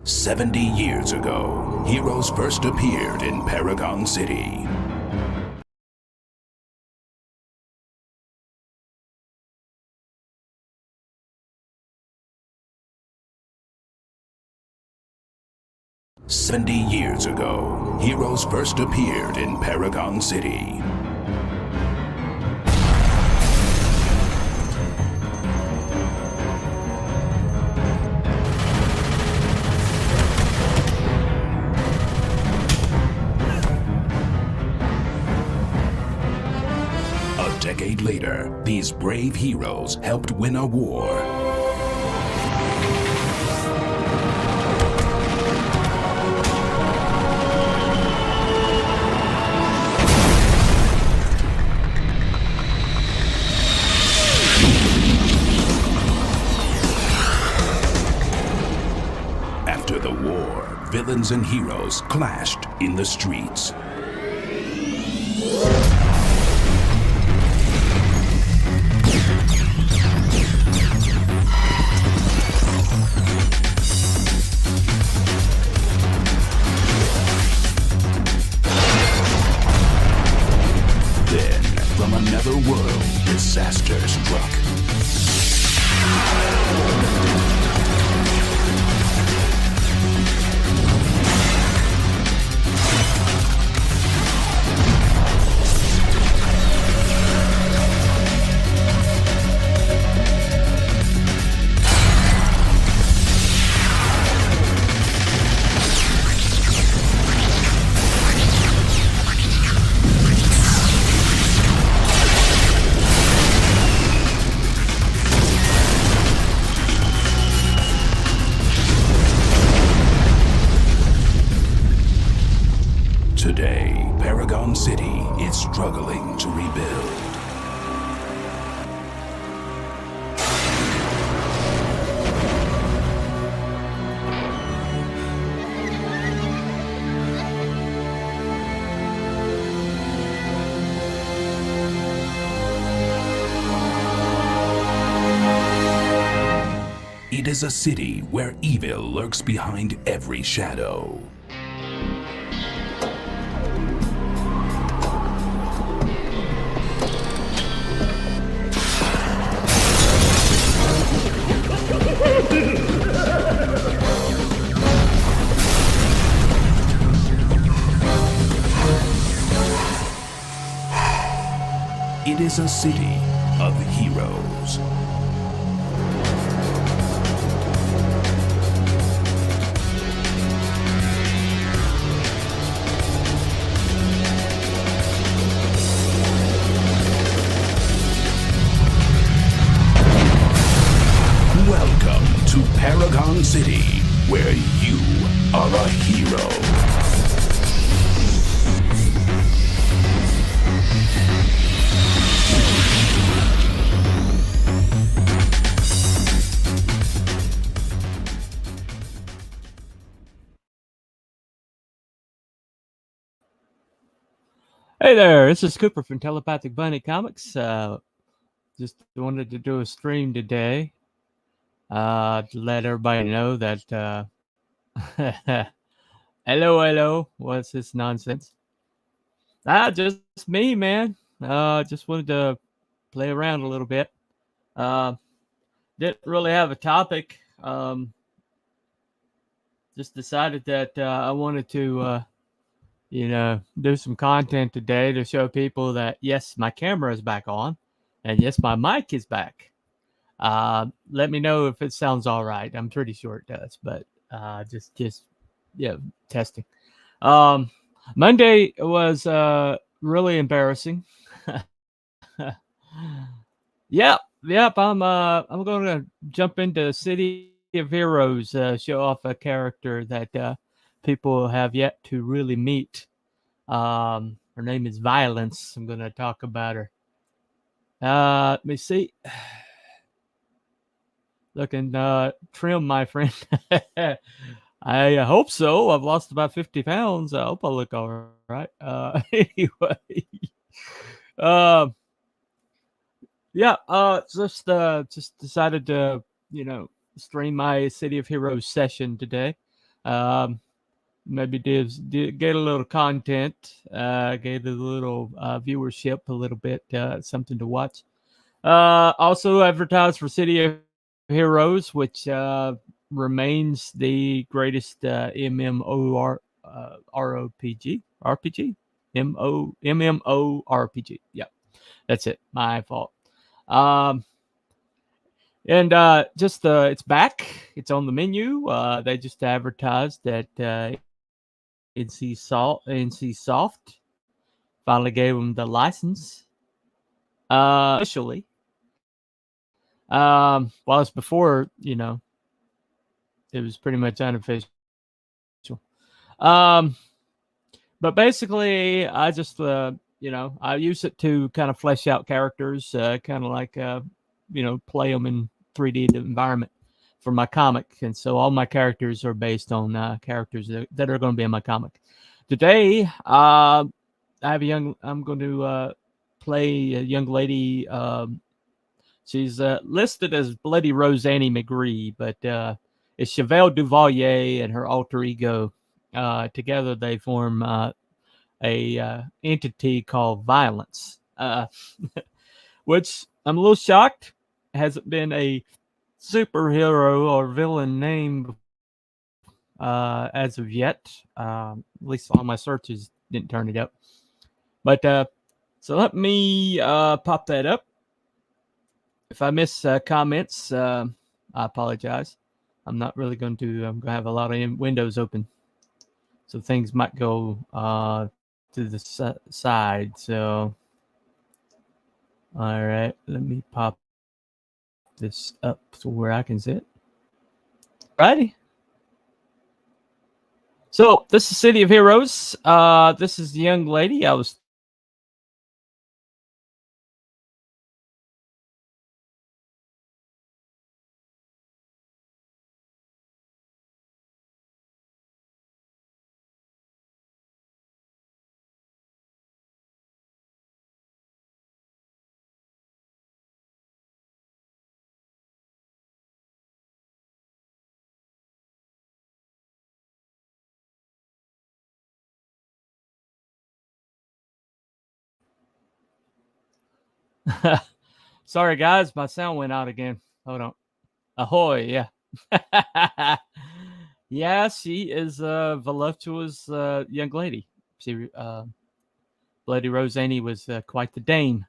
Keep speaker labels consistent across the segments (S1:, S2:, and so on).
S1: 70 years ago, heroes first appeared in Paragon City. "70 years ago, heroes first appeared in Paragon City. A decade later, these brave heroes helped win a war. After the war, villains and heroes clashed in the streets. Then, from another world, disaster struck. Today, Paragon City is struggling to rebuild. It is a city where evil lurks behind every shadow. It is a city of heroes. Welcome to Paragon City, where you are a hero.
S2: Hey there, this is Cooper from Telepathic Bunny Comics. Just wanted to do a stream today to let everybody know that hello, what's this nonsense? Just me, man. Just wanted to play around a little bit. Didn't really have a topic. Just decided that I wanted to do some content today to show people that yes, my camera is back on, and yes, my mic is back. Let me know if it sounds all right. I'm pretty sure it does, but just testing. Monday was really embarrassing. Yep. I'm going to jump into City of Heroes, show off a character that people have yet to really meet. Her name is Violence. I'm going to talk about her. Let me see. Looking trim, my friend. I hope so. I've lost about 50 pounds. I hope I look all right. Anyway. Just decided to, stream my City of Heroes session today. Maybe get a little content, get a little viewership, a little bit, something to watch. Also advertise for City of Heroes, which remains the greatest MMOR RPG. MMORPG. Yeah, that's it. My fault. And just it's back. It's on the menu. They just advertised that NC Soft finally gave them the license officially. While it's before, it was pretty much unofficial. Um, but basically, I just I use it to kind of flesh out characters, kind of like play them in 3D environment for my comic, and so all my characters are based on characters that are going to be in my comic. Today, I'm going to play a young lady. She's listed as Bloody Roseanne McGree, but it's Chevelle Duvalier and her alter ego. Together, they form a entity called Violence, which I'm a little shocked hasn't been a superhero or villain name as of yet. At least all my searches didn't turn it up. But so let me pop that up. If I miss comments, I apologize. I'm not really going to. I'm going to have a lot of windows open, so things might go to the side. So, all right, let me pop this up to where I can see it. Righty. So this is City of Heroes. This is the young lady I was. Sorry, guys, my sound went out again. Hold on. Ahoy, yeah. Yeah, she is a voluptuous young lady. She, Bloody Roseanne was quite the dame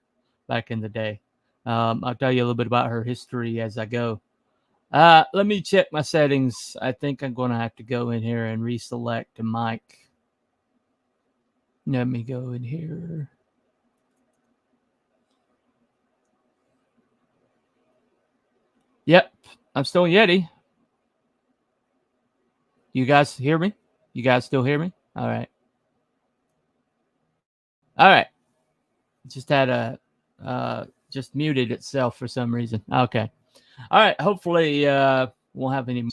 S2: back in the day. I'll tell you a little bit about her history as I go. Let me check my settings. I think I'm going to have to go in here and reselect the mic. Let me go in here. Yep, I'm still Yeti. You guys hear me? You guys still hear me? All right. All right. Just had just muted itself for some reason. Okay. All right. Hopefully won't have any.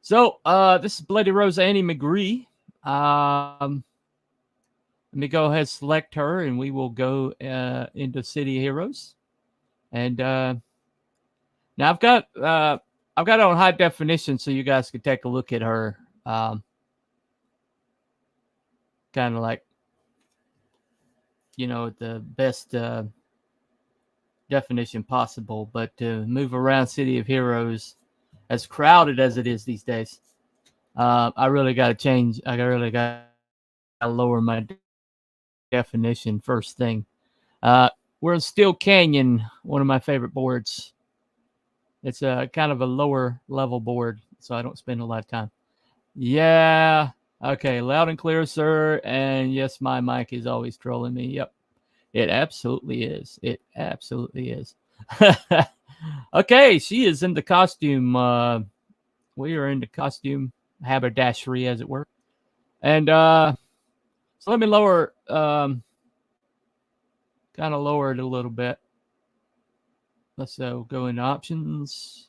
S2: So this is Bloody Roseanne McGree. Let me go ahead and select her, and we will go into City of Heroes. And now I've got it on high definition, so you guys can take a look at her. Kind of like, the best definition possible. But to move around City of Heroes, as crowded as it is these days, I really got to change. I really got to lower my definition first thing. We're in Steel Canyon, one of my favorite boards. It's a kind of a lower level board, so I don't spend a lot of time. Yeah. Okay. Loud and clear, sir. And yes, my mic is always trolling me. Yep. It absolutely is. It absolutely is. Okay. She is in the costume. We are in the costume haberdashery, as it were. And so let me lower, kind of lower it a little bit. Let's go into options.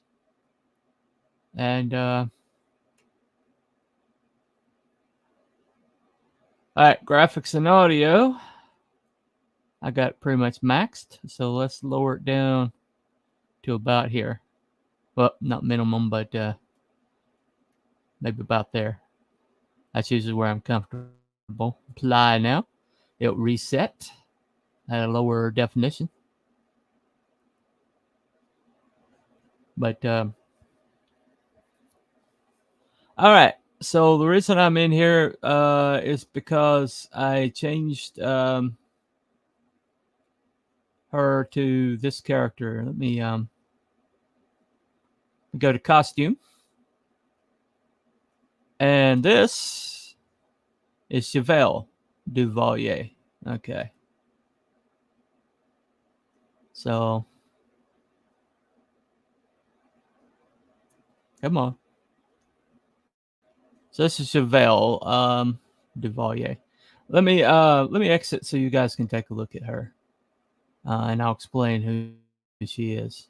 S2: And all right, graphics and audio. I got it pretty much maxed. So let's lower it down to about here. Well, not minimum, but maybe about there. That's usually where I'm comfortable. Apply now. It'll reset at a lower definition. But all right. So the reason I'm in here is because I changed her to this character. Let me go to costume. And this is Chevelle Duvalier. Okay. So, come on. So this is Chevelle Duvalier. Let me exit so you guys can take a look at her, and I'll explain who she is.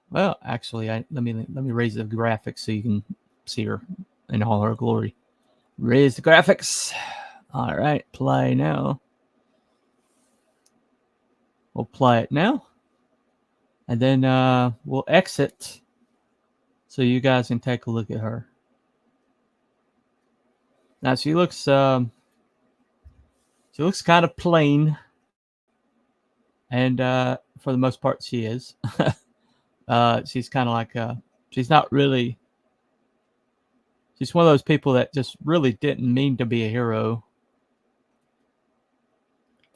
S2: Well, actually, let me raise the graphics so you can see her in all her glory. Raise the graphics. All right, play now. We'll play it now, and then we'll exit so you guys can take a look at her. Now she looks kind of plain, and for the most part she is. She's kind of like she's not really. She's one of those people that just really didn't mean to be a hero.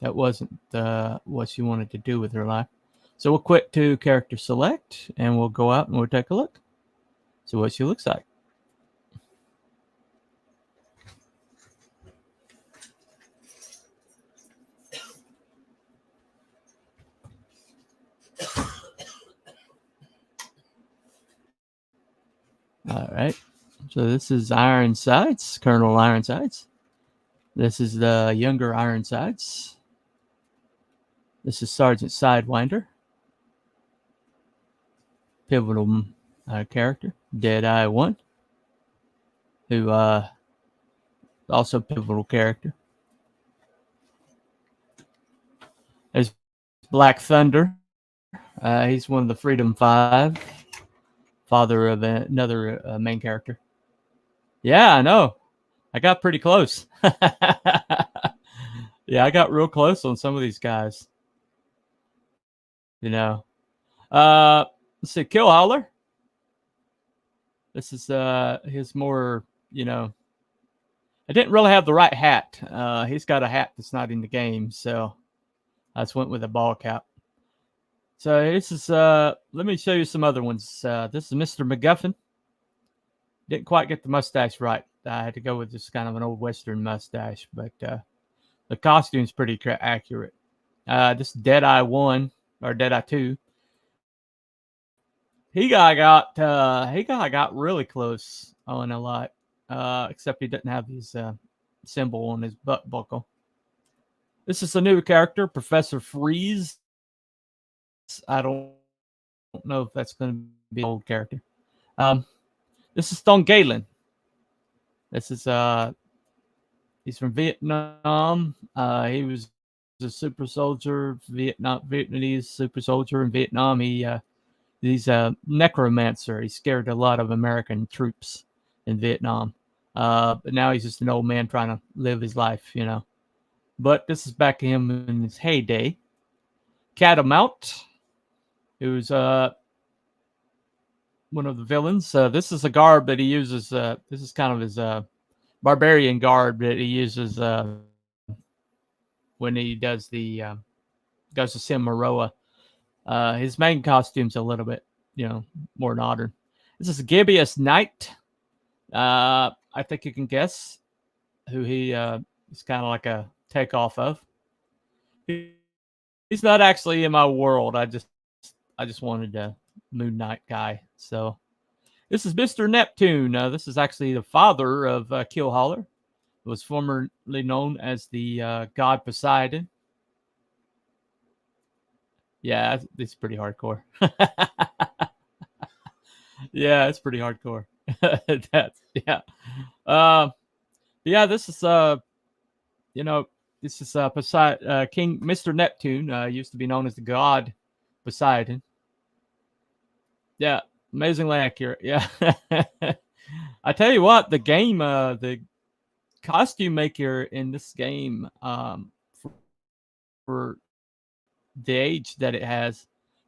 S2: That wasn't what she wanted to do with her life. So we'll quit to character select, and we'll go out and we'll take a look. So what she looks like. All right. So this is Ironsides, Colonel Ironsides. This is the younger Ironsides. This is Sergeant Sidewinder. Pivotal character, Deadeye 1. Who also pivotal character. There's Black Thunder. He's one of the Freedom 5. Father of another main character. Yeah, I know. I got pretty close. Yeah, I got real close on some of these guys. You know. Let's see, Kill Howler. This is his more, you know. I didn't really have the right hat. He's got a hat that's not in the game, so I just went with a ball cap. So this is let me show you some other ones. This is Mr. McGuffin. Didn't quite get the mustache right. I had to go with just kind of an old Western mustache, but the costume's pretty accurate. This is Deadeye 1 or Deadeye 2. He got really close on a lot, except he didn't have his symbol on his butt buckle. This is a new character, Professor Freeze. I don't know if that's going to be an old character. This is Stone Galen. This is he's from Vietnam. He was a super soldier, Vietnamese super soldier in Vietnam. He's a necromancer. He scared a lot of American troops in Vietnam. But now he's just an old man trying to live his life, you know. But this is back to him in his heyday. Catamount, who's one of the villains. This is a garb that he uses. This is kind of his barbarian garb that he uses when he does the goes to Cimaroa. His main costume's a little bit, you know, more modern. This is Gibeus Knight. I think you can guess who he is kind of like a takeoff of. He's not actually in my world. I just wanted a Moon Knight guy. So this is Mr. Neptune. This is actually the father of Killhauler. It was formerly known as the god Poseidon. Yeah, it's pretty hardcore. Yeah, it's pretty hardcore. Yeah. Yeah, this is you know, this is Poseidon, King Mr. Neptune, used to be known as the god Poseidon. Yeah, amazingly accurate. Yeah. I tell you what, the game, the costume maker in this game, for the age that it has,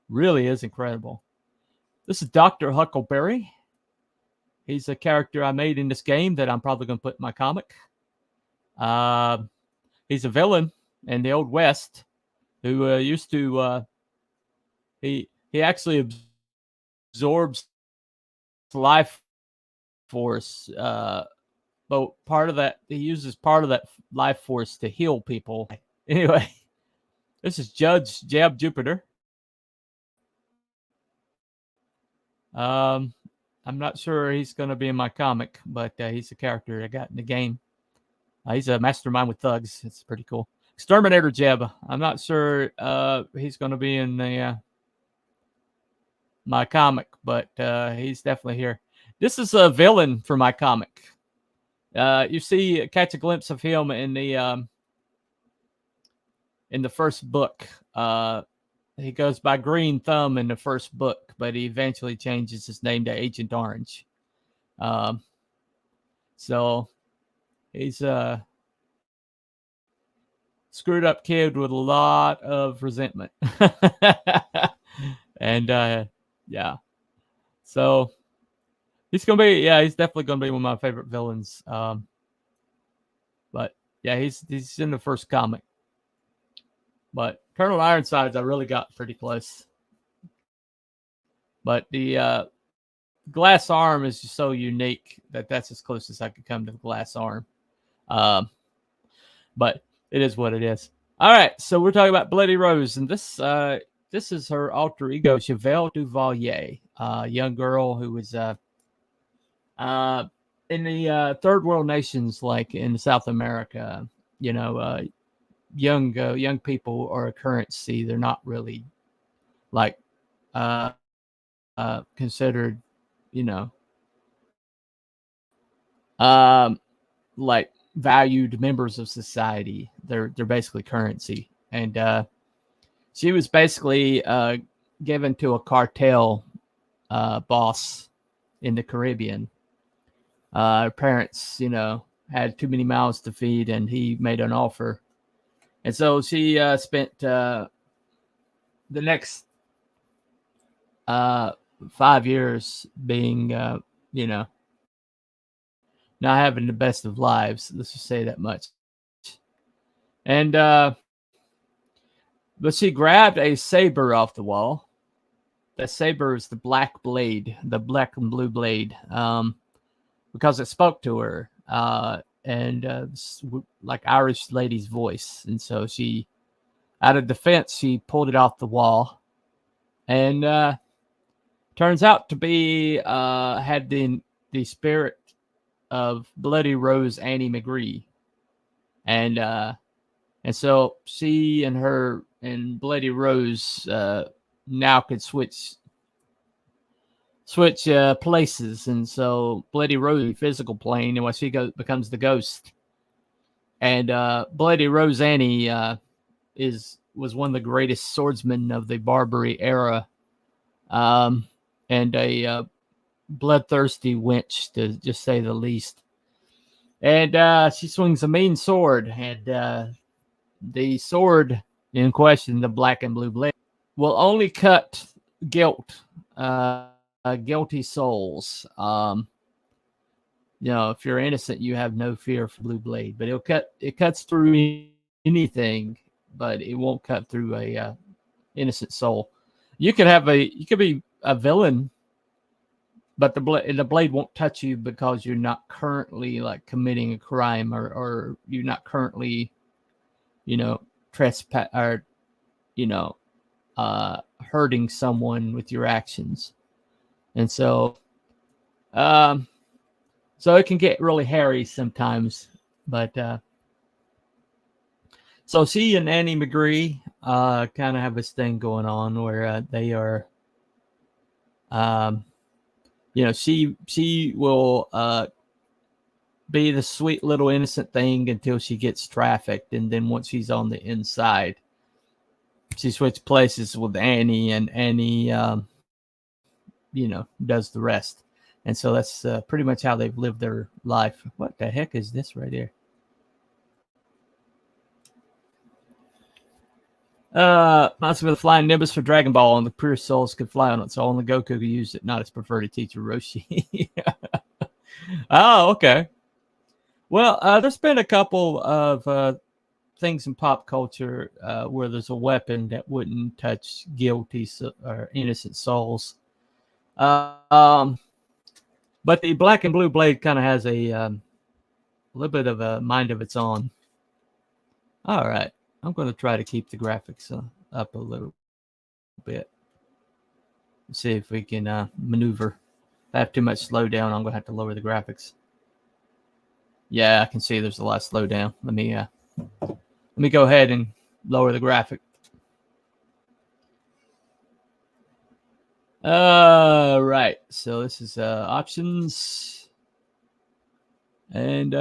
S2: really is incredible. This is Dr. Huckleberry. He's a character I made in this game that I'm probably going to put in my comic. He's a villain in the Old West who used to he actually absorbs life force. But part of that, he uses part of that life force to heal people. Anyway, this is Judge Jeb Jupiter. I'm not sure he's going to be in my comic, but he's a character I got in the game. He's a mastermind with thugs. It's pretty cool. Exterminator Jeb. I'm not sure he's going to be in the my comic, but he's definitely here. This is a villain for my comic. You see, catch a glimpse of him in the first book. He goes by Green Thumb in the first book, but he eventually changes his name to Agent Orange. So he's a screwed up kid with a lot of resentment. And yeah. So he's definitely gonna be one of my favorite villains. But yeah, he's in the first comic. But Colonel Ironsides, I really got pretty close. But the glass arm is just so unique that's as close as I could come to the glass arm. But it is what it is. All right, so we're talking about Bloody Rose, and this is her alter ego, Chevelle Duvalier, a young girl who was in the third world nations, like in South America. Young people are a currency. They're not really like considered, like valued members of society. They're basically currency. And she was basically given to a cartel boss in the Caribbean. Her parents, had too many mouths to feed, and he made an offer. And so she spent the next 5 years being, not having the best of lives. Let's just say that much. And but she grabbed a saber off the wall. That saber is the black blade, the black and blue blade, because it spoke to her. And like Irish lady's voice. And so she, out of defense, she pulled it off the wall. And turns out to be had the spirit of Bloody Rose Annie McGree. And so she and Bloody Rose now could switch places. And so Bloody Rose physical plane, and when she becomes the ghost. And Bloody Rose Annie was one of the greatest swordsmen of the Barbary era, and a bloodthirsty wench, to just say the least. And she swings a mean sword, and the sword in question, the black and blue blade, will only cut guilty souls. If you're innocent, you have no fear for blue blade, but it cuts through anything, but it won't cut through a innocent soul. You could be a villain, but the blade won't touch you because you're not currently like committing a crime, or you're not currently, trespass, or hurting someone with your actions. And so it can get really hairy sometimes. But so she and Annie McGree kind of have this thing going on where they are, she will be the sweet little innocent thing until she gets trafficked. And then once she's on the inside, she switches places with Annie, and Annie, does the rest. And so that's pretty much how they've lived their life. What the heck is this right here? Reminds me of the flying nimbus for Dragon Ball, and the pure souls could fly on it, so only Goku could use it, not his preferred teacher, Roshi. Oh, okay. Well, there's been a couple of things in pop culture where there's a weapon that wouldn't touch guilty or innocent souls. But the black and blue blade kind of has a little bit of a mind of its own. All right. I'm going to try to keep the graphics up a little bit. See if we can maneuver. If I have too much slowdown, I'm going to have to lower the graphics. Yeah, I can see there's a lot of slowdown. Let me go ahead and lower the graphic. Right. So this is options and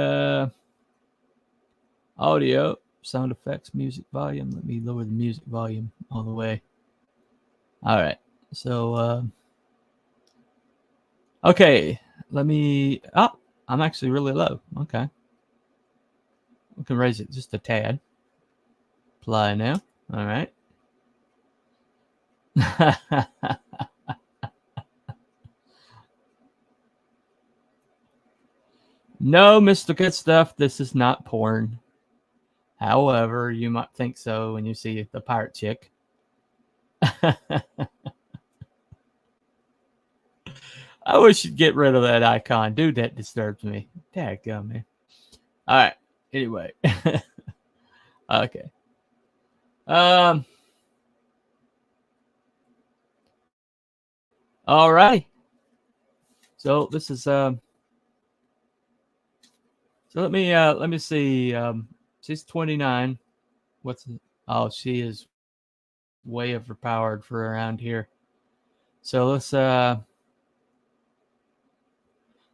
S2: audio. Sound effects, music volume. Let me lower the music volume all the way. All right. So, okay. Let me. Oh, I'm actually really low. Okay. We can raise it just a tad. Apply now. All right. No, Mr. Good Stuff. This is not porn. However, you might think so when you see the pirate chick. I wish you'd get rid of that icon. Dude, that disturbs me. Dadgum, man. All right. Anyway. Okay. All right. So this is so let me see. She's 29. Oh, she is way overpowered for around here. So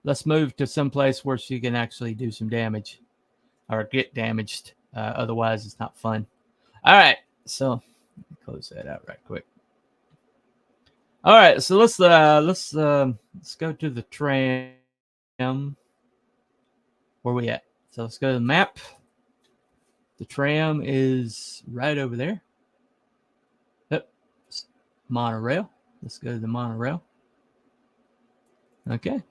S2: let's move to some place where she can actually do some damage or get damaged. Otherwise, it's not fun. All right. So let me close that out right quick. All right. So let's go to the tram. Where we at? So let's go to the map. The tram is right over there. Yep. Monorail. Let's go to the monorail. Okay.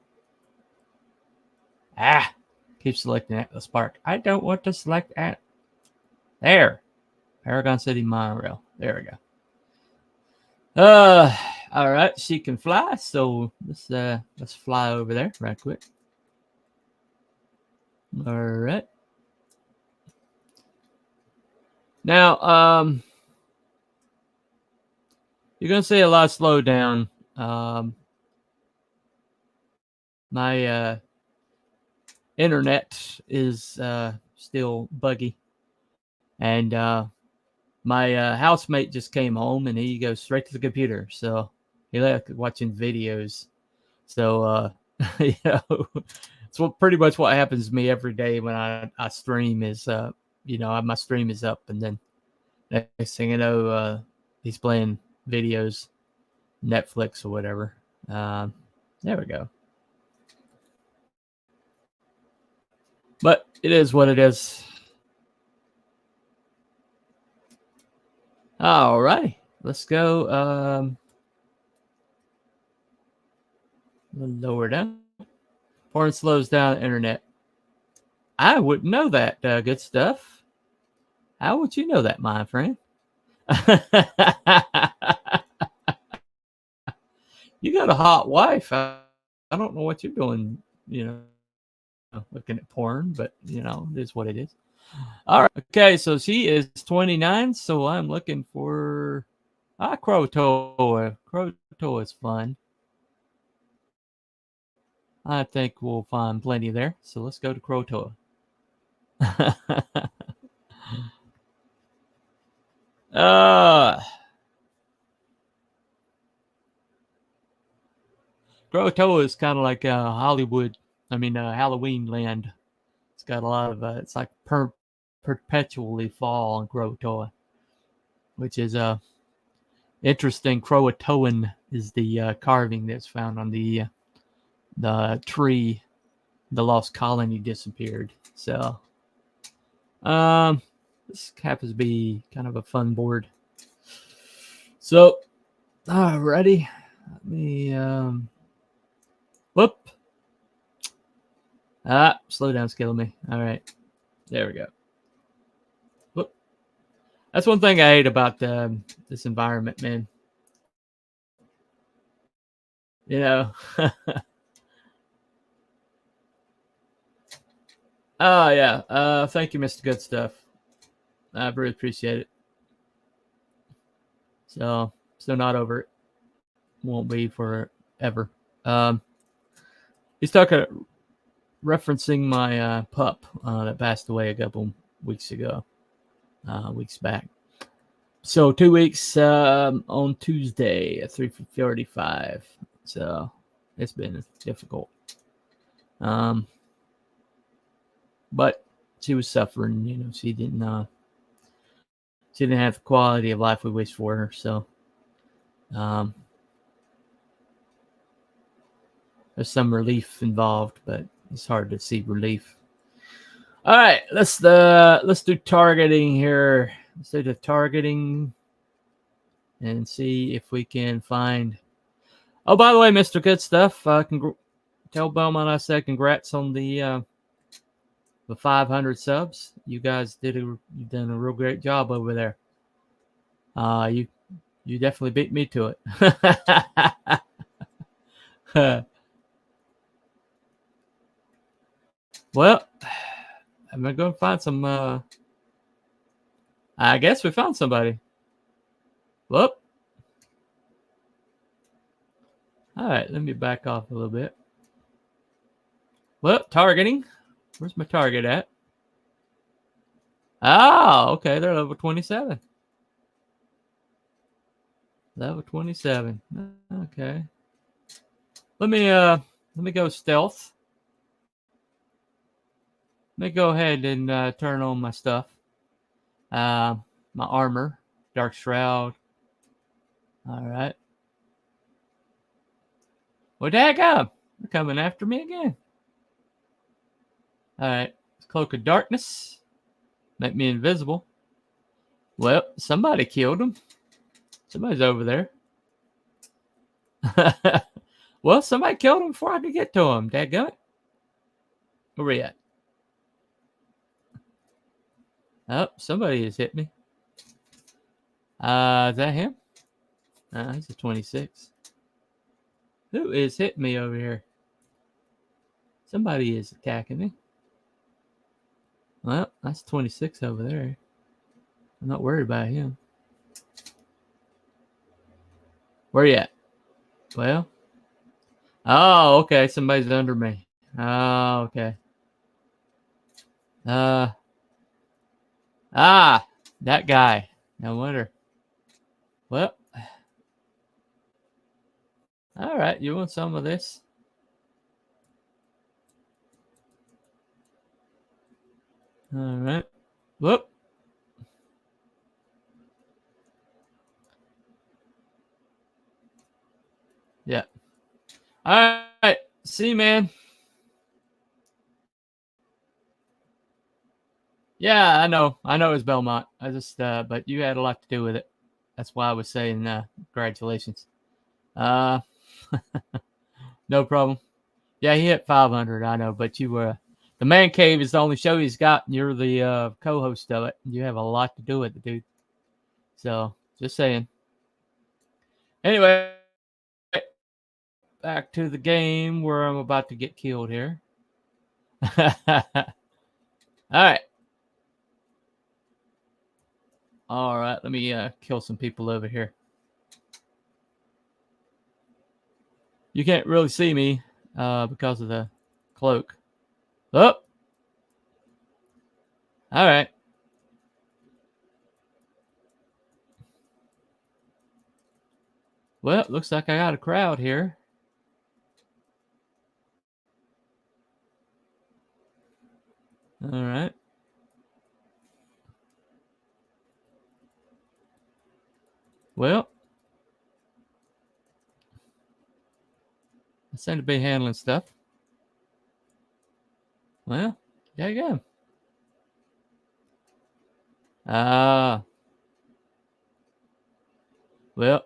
S2: Keep selecting Atlas Park. I don't want to select at. There. Paragon City monorail. There we go. All right. She can fly, so let's fly over there right quick. All right. Now, you're gonna see a lot of slowdown. My internet is still buggy, and my housemate just came home, and he goes straight to the computer. So he left watching videos. So you know, it's pretty much what happens to me every day when I stream. Is my stream is up, and then next thing you know, he's playing videos, Netflix or whatever. There we go. But it is what it is. All right, let's go. Lower down. Porn slows down internet. I wouldn't know that. Good stuff. How would you know that, my friend? You got a hot wife. I don't know what you're doing, looking at porn, but it is what it is. All right. Okay, so she is 29, so I'm looking for Crotoa. Crotoa is fun. I think we'll find plenty there. So let's go to Crotoa. Crotoa is kind of like Hollywood. Halloween land. It's got a lot of it's like perpetually fall on Crotoa, which is interesting. Croatoan is the carving that's found on the the tree, the lost colony disappeared. So, this happens to be kind of a fun board. So, ready? Let me, whoop. Slow down's killing me. All right. There we go. Whoop. That's one thing I hate about this environment, man. You know. Oh, yeah. Thank you, Mr. Good Stuff. I really appreciate it. So, still not over it. Won't be forever. He's referencing my pup that passed away a couple weeks back. So 2 weeks on Tuesday at 3:45. So it's been difficult. But she was suffering. You know, she didn't have the quality of life we wished for her. So there's some relief involved, but it's hard to see relief. All right, let's do targeting here. Let's do the targeting and see if we can find. Oh, by the way, Mr. Good Stuff, tell Belmont I said congrats on the 500 subs. You guys you've done a real great job over there. You definitely beat me to it. Well, I'm going to find some. I guess we found somebody. Whoop. All right, let me back off a little bit. Well, targeting. Where's my target at? Oh, okay. They're level 27. Level 27. Okay. Let me go stealth. Let me go ahead and turn on my stuff. My armor, dark shroud. All right. Well, daggum, they're coming after me again. All right. Cloak of darkness. Make me invisible. Well, somebody killed him. Somebody's over there. Well, somebody killed him before I could get to him. Dadgummit. Where we at? Oh, somebody has hit me. Is that him? He's a 26. Who is hitting me over here? Somebody is attacking me. Well, that's 26 over there. I'm not worried about him. Where you at? Well. Oh, okay. Somebody's under me. Oh, okay. That guy. No wonder. Well. All right. You want some of this? All right. Whoop. Yeah. All right. See you, man. Yeah, I know. I know it's Belmont. I just, but you had a lot to do with it. That's why I was saying, congratulations. No problem. Yeah, he hit 500. I know, but you were. The Man Cave is the only show he's got, and you're the co-host of it. You have a lot to do with it, dude. So, just saying. Anyway, back to the game where I'm about to get killed here. All right. All right, let me kill some people over here. You can't really see me because of the cloak. Oh. All right. Well, looks like I got a crowd here. All right. Well, I seem to be handling stuff. Well, there you go. Well.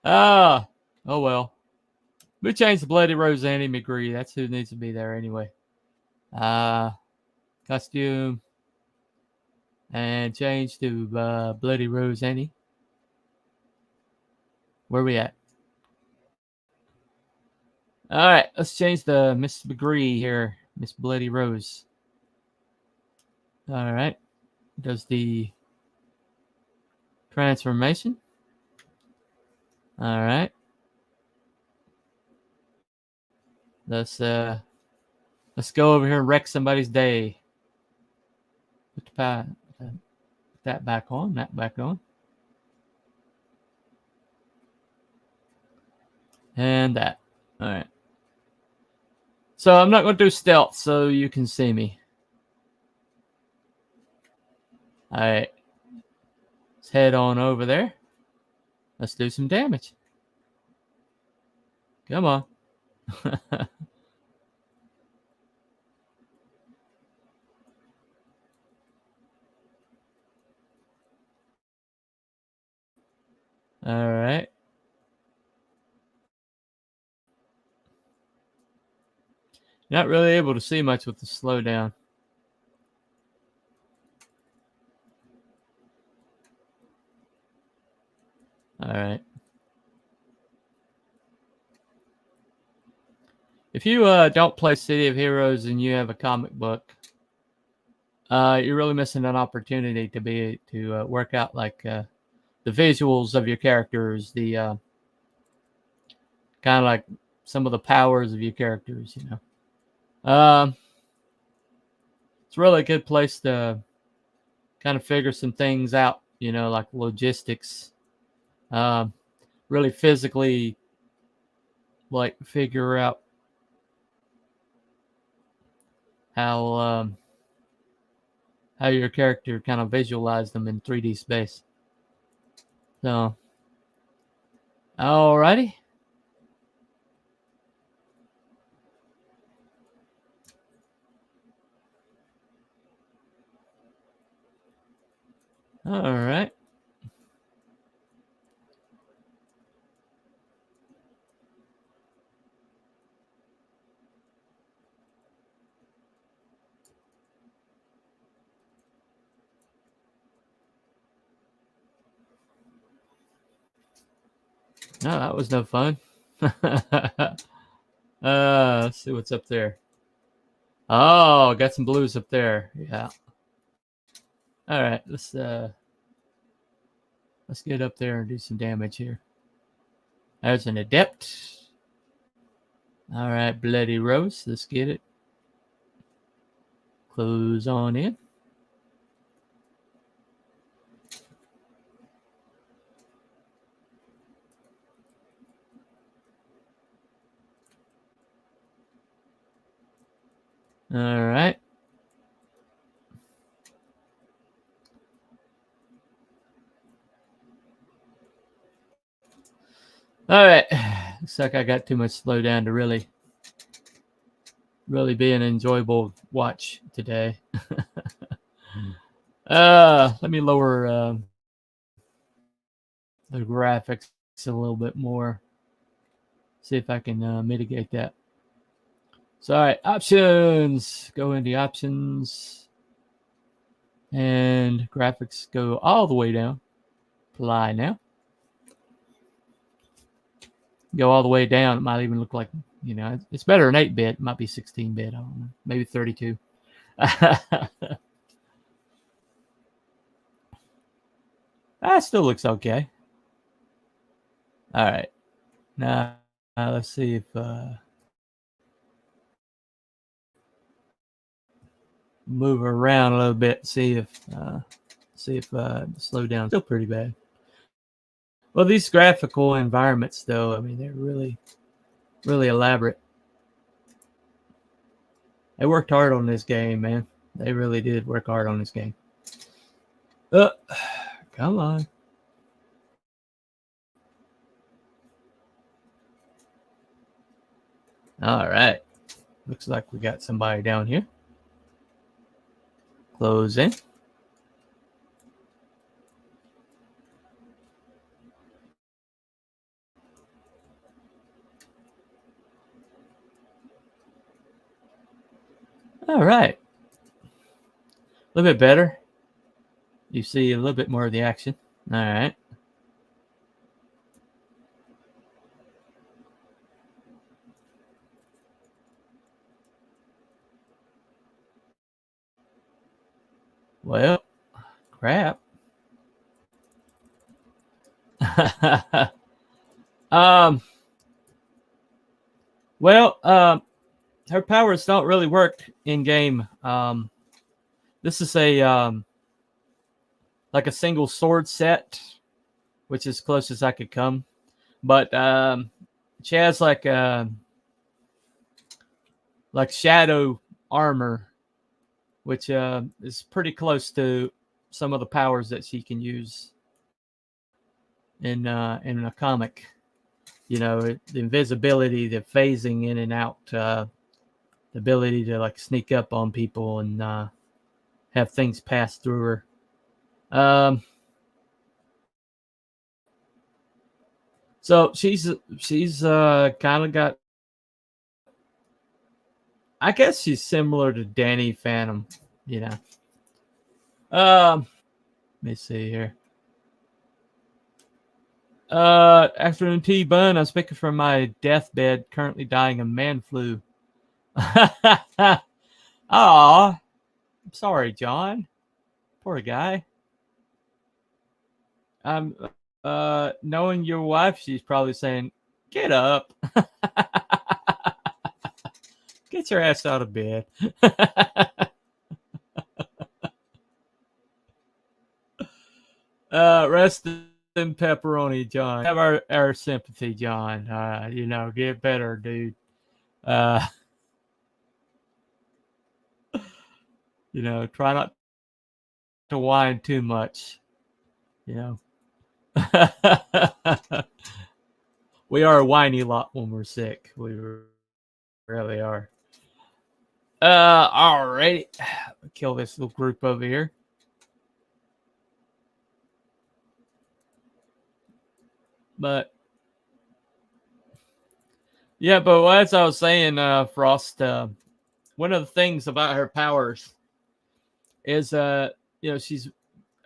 S2: Oh well. We changed the Bloody Roseanne McGree. That's who needs to be there anyway. Costume. And change to Bloody Roseanne. Where we at? All right, let's change the Miss McGree here. Miss Bloody Rose. All right. Does the transformation. All right. Let's go over here and wreck somebody's day. Put that back on. That back on. And that. All right. So I'm not going to do stealth so you can see me. All right. Let's head on over there. Let's do some damage. Come on. All right. Not really able to see much with the slowdown. All right. If you don't play City of Heroes and you have a comic book, you're really missing an opportunity to work out like the visuals of your characters, the kind of like some of the powers of your characters, you know. It's really a good place to kind of figure some things out, you know, like logistics. Really physically, like figure out how your character kind of visualize them in 3D space. So, alrighty. All right. No, that was no fun. Let's see what's up there. Oh, got some blues up there. Yeah. All right, let's get up there and do some damage here. There's an adept. All right, Bloody Rose. Let's get it. Close on in. All right. All right. Looks like I got too much slowdown to really be an enjoyable watch today. Let me lower the graphics a little bit more. See if I can mitigate that. So, all right, options. Go into options. And graphics go all the way down. Apply now. Go all the way down. It might even look like, you know, it's better than 8-bit. It might be 16-bit. I don't know. Maybe 32. That still looks okay. All right. Now, let's see if move around a little bit. See if the slowdown still pretty bad. Well, these graphical environments, though, I mean, they're really, really elaborate. They worked hard on this game, man. They really did work hard on this game. Come on. All right. Looks like we got somebody down here. Close in. All right. A little bit better. You see a little bit more of the action. All right. Well, crap. um. Well, her powers don't really work in game. This is a like a single sword set, which is close as I could come. But she has like shadow armor, which is pretty close to some of the powers that she can use in a comic. You know, the invisibility, the phasing in and out, the ability to like sneak up on people and have things pass through her. So she's kind of got. I guess she's similar to Danny Phantom, you know. Let me see here. Afternoon tea bun. I'm speaking from my deathbed, currently dying of man flu. Aw, I'm sorry, John. Poor guy. I'm knowing your wife, she's probably saying, "Get up, get your ass out of bed." Rest in pepperoni, John. Have our sympathy, John. You know, get better, dude. Uh, you know, try not to whine too much. You know, we are a whiny lot when we're sick. We really are. Alrighty. Kill this little group over here. But yeah, but as I was saying, Frost, one of the things about her powers is, you know, she's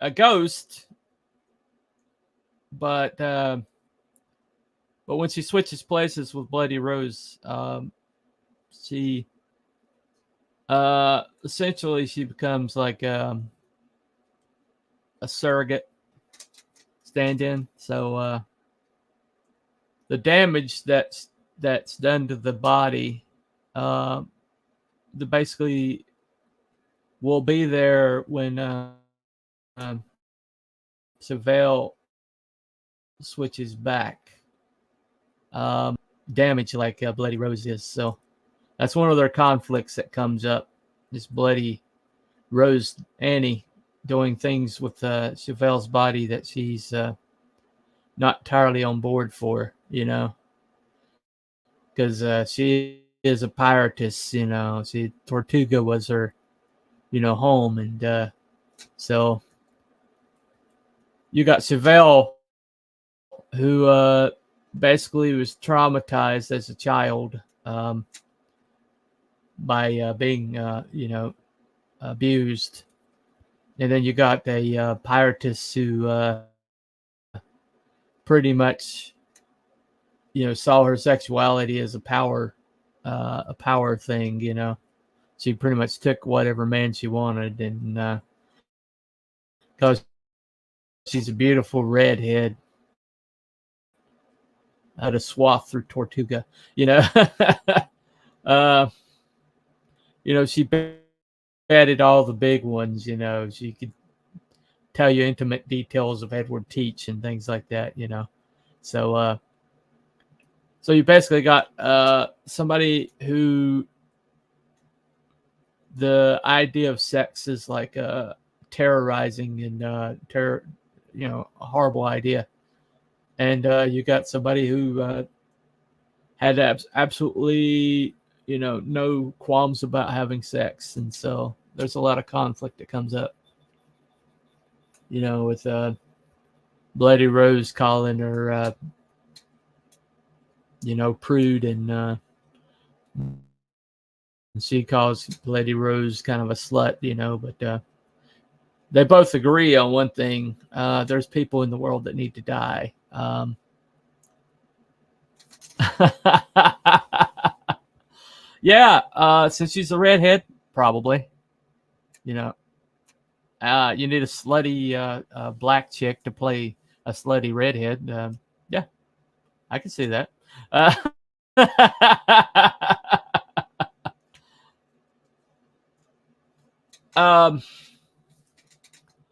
S2: a ghost, but when she switches places with Bloody Rose, she essentially she becomes like a surrogate stand-in. So the damage that's done to the body, the basically will be there when um, Chevelle switches back. Damage like Bloody Rose is. So that's one of their conflicts that comes up. This Bloody Rose Annie doing things with Chevelle's body that she's not entirely on board for, you know, because she is a piratess, you know. Tortuga was her, you know, home, and so you got Chevelle, who basically was traumatized as a child by being, you know, abused, and then you got a piratess who pretty much, you know, saw her sexuality as a power thing, you know. She pretty much took whatever man she wanted, and because she's a beautiful redhead, had a swath through Tortuga, you know. uh, you know, she batted all the big ones, you know. She could tell you intimate details of Edward Teach and things like that, you know. So so you basically got somebody who the idea of sex is like terrorizing and terror, you know, a horrible idea. And you got somebody who had absolutely, no qualms about having sex. And so there's a lot of conflict that comes up, with Bloody Rose calling her, prude, and she calls Bloody Rose kind of a slut, but they both agree on one thing. There's people in the world that need to die. Yeah, since she's a redhead, probably. You know, you need a slutty black chick to play a slutty redhead. Yeah, I can see that. Um,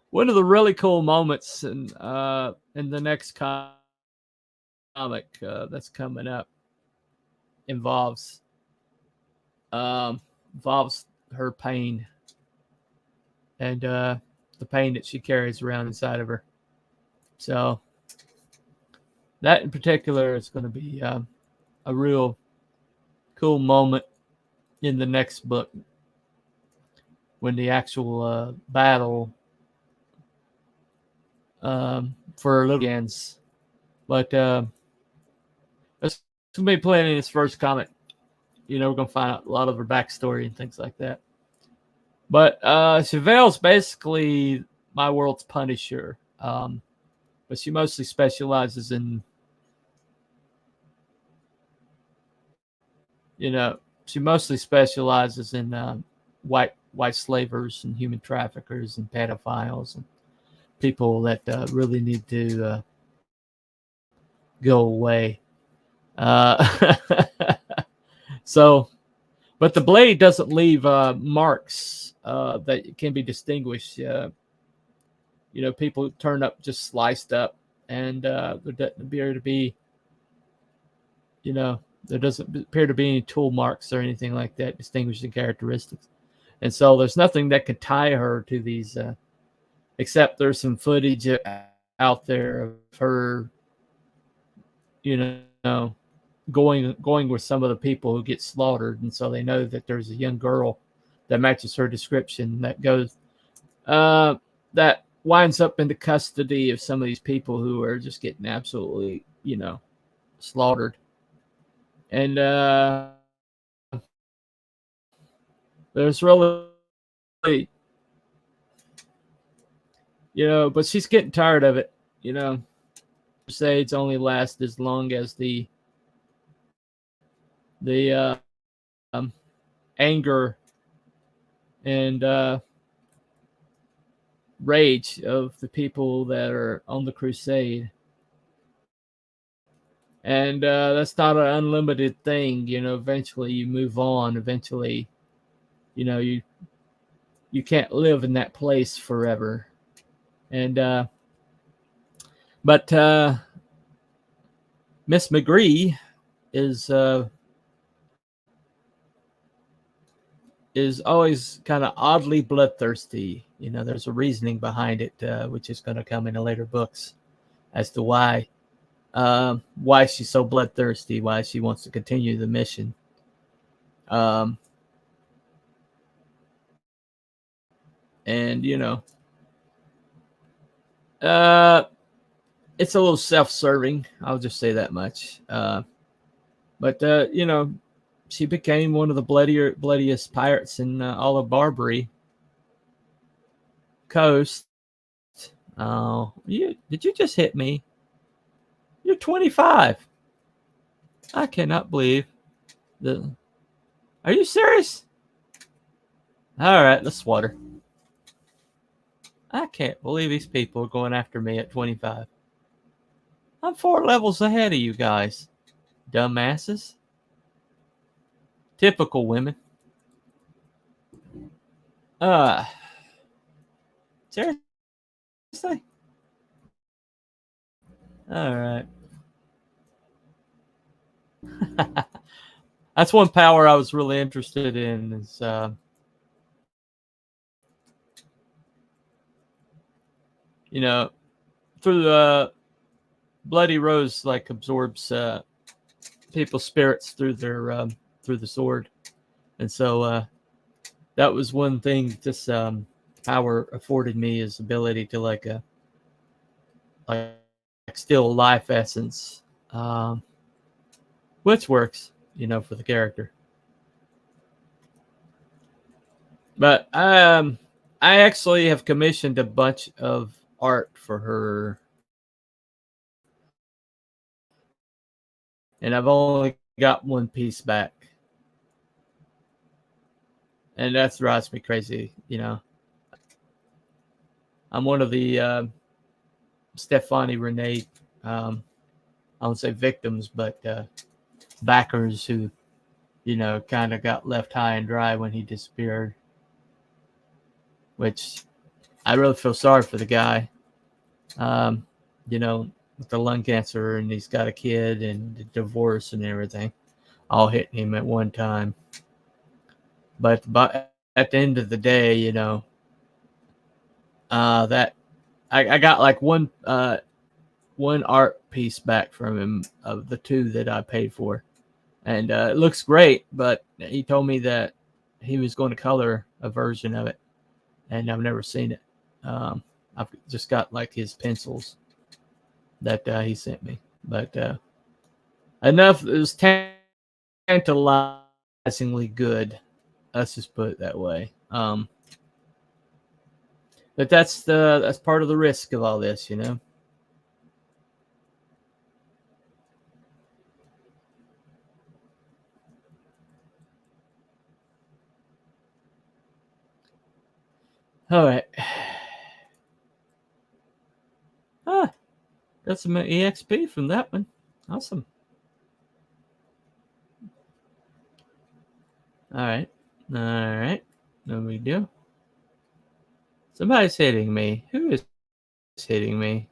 S2: one of the really cool moments in the next comic that's coming up involves involves her pain and the pain that she carries around inside of her. So that in particular is going to be a real cool moment in the next book when the actual battle for Little ends. But it's going to be playing in this first comic. We're going to find out a lot of her backstory and things like that. But Chevelle's basically my world's Punisher. But she mostly specializes in, white slavers and human traffickers and pedophiles and people that really need to go away. So, but the blade doesn't leave marks that can be distinguished. People turn up just sliced up, and there doesn't appear to be, there doesn't appear to be any tool marks or anything like that distinguishing characteristics. And so there's nothing that could tie her to these, except there's some footage out there of her, going with some of the people who get slaughtered. And so they know that there's a young girl that matches her description that goes, that winds up in the custody of some of these people who are just getting absolutely, slaughtered. And there's really, but she's getting tired of it. Crusades only last as long as the anger and rage of the people that are on the crusade. And that's not an unlimited thing. Eventually you move on. Eventually, you can't live in that place forever. And but Miss McGree is always kind of oddly bloodthirsty. There's a reasoning behind it, which is going to come in the later books as to why she's so bloodthirsty, why she wants to continue the mission. And it's a little self-serving. I'll just say that much. But she became one of the bloodiest pirates in all of Barbary Coast. Oh, did you just hit me? You're 25. I cannot believe the. Are you serious? All right, let's water. I can't believe these people are going after me at 25. I'm 4 levels ahead of you guys, dumbasses. Typical women. Seriously? All right. That's one power I was really interested in. Is through the Bloody Rose absorbs people's spirits through their through the sword, and so that was one thing this power afforded me, is ability to like still life essence, which works, for the character. But I actually have commissioned a bunch of art for her, and I've only got one piece back, and that drives me crazy. I'm one of the Stephanie Renee, I won't say victims, but backers who, kind of got left high and dry when he disappeared, which I really feel sorry for the guy, with the lung cancer, and he's got a kid and a divorce and everything, all hitting him at one time. But at the end of the day, that I got like one art piece back from him of the two that I paid for, and it looks great. But he told me that he was going to color a version of it, and I've never seen it. I've just got like his pencils that he sent me, but enough. It was tantalizingly good. Let's just put it that way. But that's part of the risk of all this, All right. Got some EXP from that one. Awesome. All right. No big deal. Somebody's hitting me. Who is hitting me?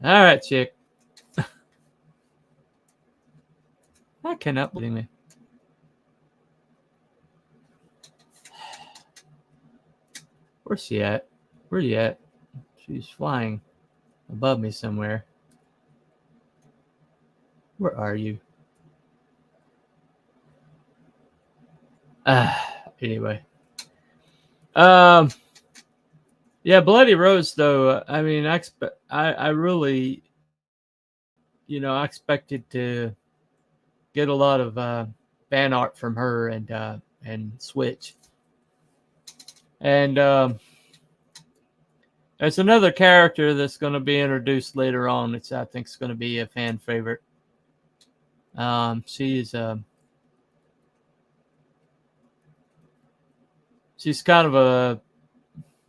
S2: All right, chick. I cannot believe me. Where's she at? Where you at? She's flying above me somewhere. Where are you? Anyway. Yeah, Bloody Rose though. I mean, I really, I expected to get a lot of fan art from her and Switch. And there's another character that's going to be introduced later on. I think it's going to be a fan favorite. She's kind of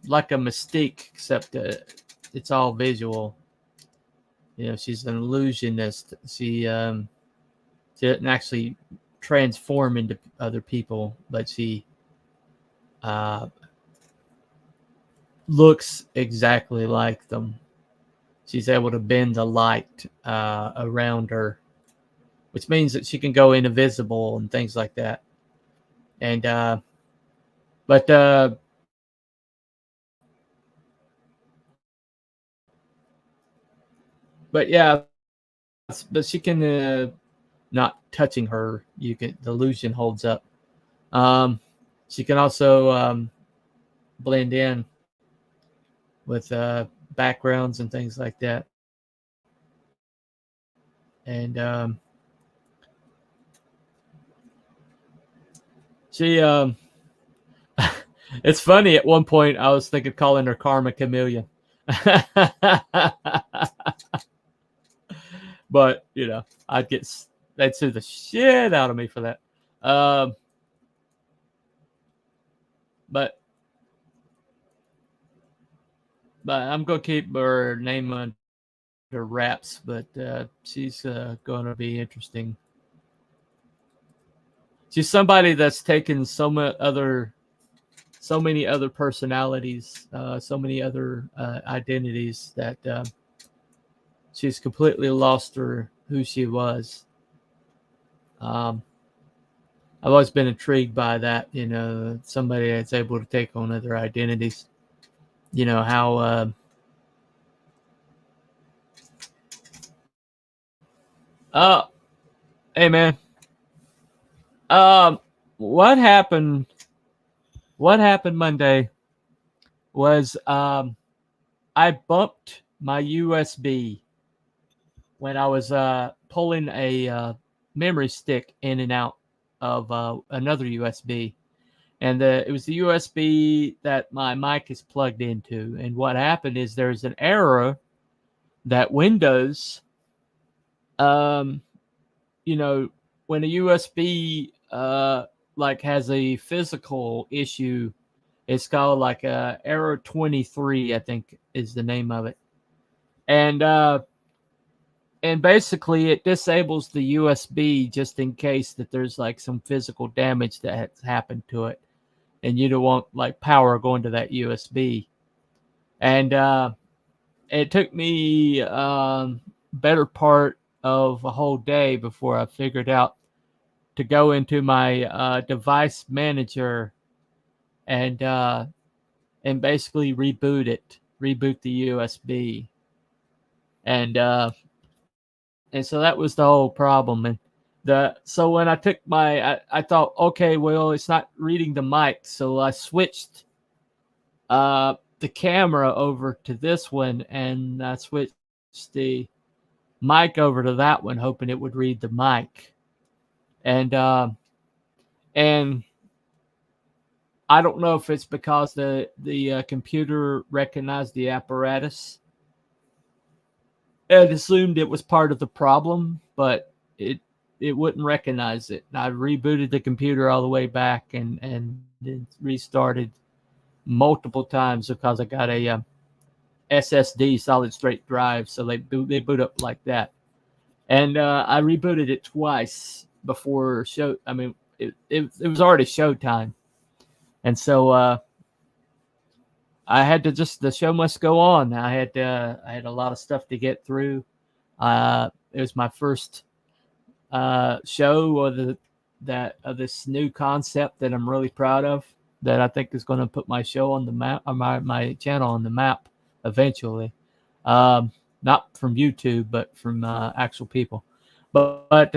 S2: like a Mystique, except it's all visual. She's an illusionist. She didn't actually transform into other people, but she looks exactly like them. She's able to bend the light around her, which means that she can go invisible and things like that. And but yeah, but she can not touching her. The illusion holds up. She can also blend in with backgrounds and things like that. And she it's funny, at one point I was thinking calling her Karma Chameleon. But they'd sue the shit out of me for that. But I'm gonna keep her name under wraps. But she's gonna be interesting. She's somebody that's taken so many other personalities, so many other identities, that she's completely lost who she was. I've always been intrigued by that. Somebody that's able to take on other identities. How Uh, hey man. Um, what happened? What happened Monday was I bumped my USB when I was pulling a memory stick in and out of another USB, and it was the USB that my mic is plugged into. And what happened is there's an error that Windows, um, you know, when a USB like has a physical issue, it's called like error 23, I think is the name of it, and basically it disables the USB just in case that there's like some physical damage that has happened to it, and you don't want like power going to that USB. And it took me better part of a whole day before I figured out to go into my device manager and basically reboot the USB, and so that was the whole problem. And so when I took I thought, okay, well, it's not reading the mic, so I switched the camera over to this one, and I switched the mic over to that one, hoping it would read the mic. And I don't know if it's because the computer recognized the apparatus and assumed it was part of the problem, but it wouldn't recognize it. I rebooted the computer all the way back and it restarted multiple times because I got a SSD, solid state drive, so they boot up like that. And I rebooted it twice before show. I mean, it was already showtime, and so I had to the show must go on. I had a lot of stuff to get through. It was my first show of this new concept that I'm really proud of, that I think is going to put my show on the map, or my channel on the map eventually. Not from YouTube, but from actual people. But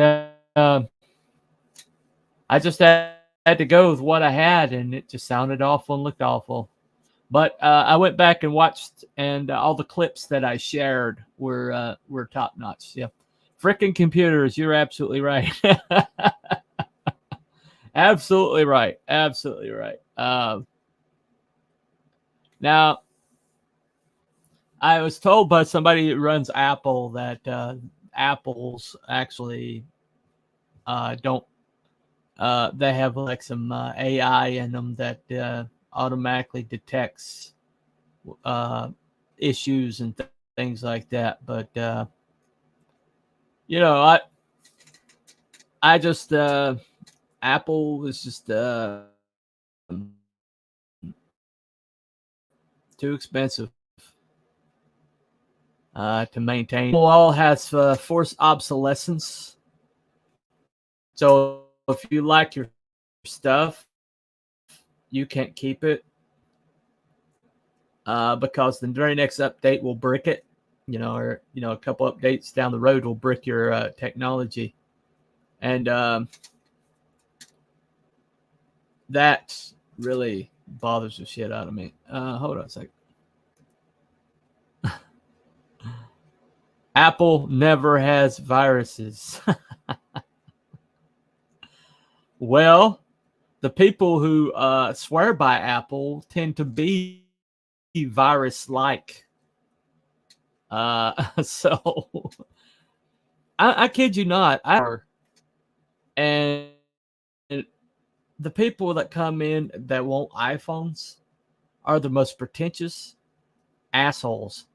S2: I just had to go with what I had, and it just sounded awful and looked awful. But I went back and watched, and all the clips that I shared were top notch. Yeah, frickin' computers, you're absolutely right. Absolutely right. Absolutely right. Now, I was told by somebody who runs Apple that Apples actually don't. They have like some AI in them that automatically detects issues and things like that. But you know, I just Apple is just too expensive to maintain. Apple all has forced obsolescence. So if you like your stuff, you can't keep it because the very next update will brick it. Or a couple updates down the road will brick your technology, and that really bothers the shit out of me. Hold on a second. Apple never has viruses. Well, the people who swear by Apple tend to be virus-like. So I kid you not. And the people that come in that want iPhones are the most pretentious assholes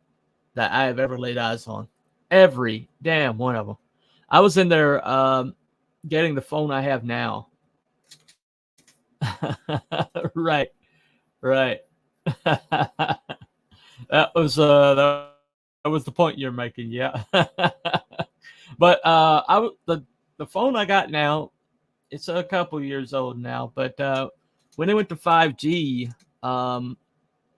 S2: that I have ever laid eyes on. Every damn one of them. I was in there getting the phone I have now. Right. That was the point you're making, yeah. But the phone I got now, it's a couple years old now, but when they went to 5G,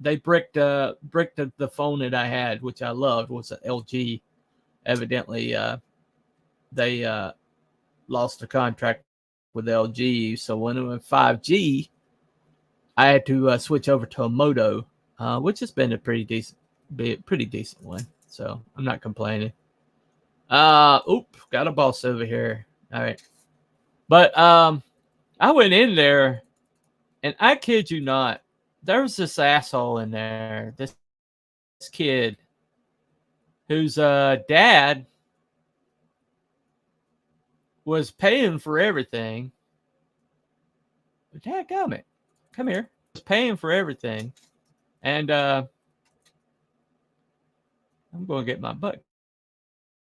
S2: they bricked the phone that I had, which I loved, was an LG. Evidently, they lost a contract with LG. So when it went 5G, I had to switch over to a Moto, which has been a pretty decent one. So I'm not complaining. Got a boss over here. All right. But I went in there, and I kid you not, there was this asshole in there, this kid whose dad was paying for everything. Dadgummit, come here. Was paying for everything, and I'm going to get my butt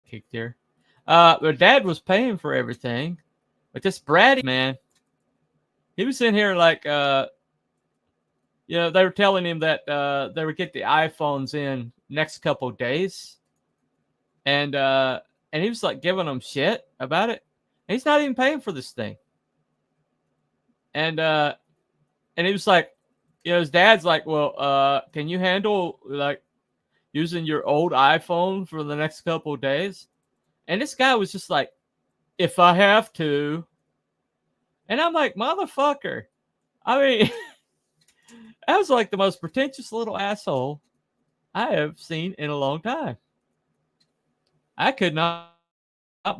S2: kicked here. But dad was paying for everything, but this bratty man, he was in here like, they were telling him that they would get the iPhones in next couple of days, and he was like giving them shit about it. And he's not even paying for this thing, and he was like, his dad's like, well, can you handle like using your old iPhone for the next couple of days? And this guy was just like, if I have to. And I'm like, motherfucker. I mean, that was like the most pretentious little asshole I have seen in a long time. I could not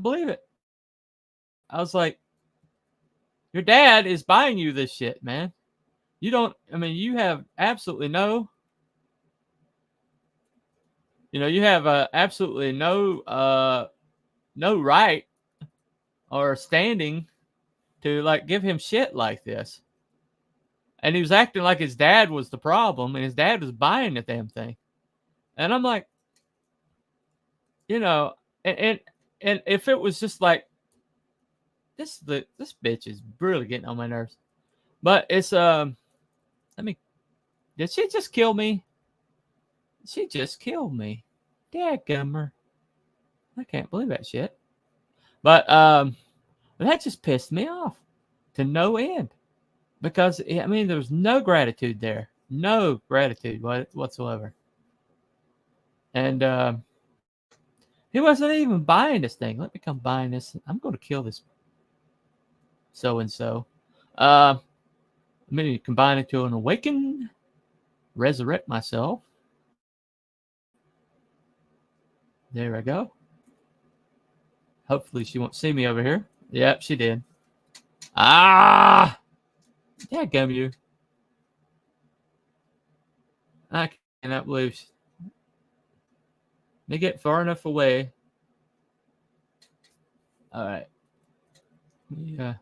S2: believe it. I was like, your dad is buying you this shit, man. You have absolutely no, absolutely no right or standing to like give him shit like this. And he was acting like his dad was the problem, and his dad was buying the damn thing. And I'm like, and if it was just like this bitch is really getting on my nerves. But it's did she just kill me? She just killed me. Dadgummer. I can't believe that shit. But that just pissed me off to no end. Because, there was no gratitude there. No gratitude whatsoever. And he wasn't even buying this thing. Let me come buying this. I'm going to kill this so-and-so. Let me combine it to an awaken. Resurrect myself. There I go. Hopefully she won't see me over here. Yep, she did. Ah! Dadgum you. I cannot believe. Let me get far enough away. All right. Yeah.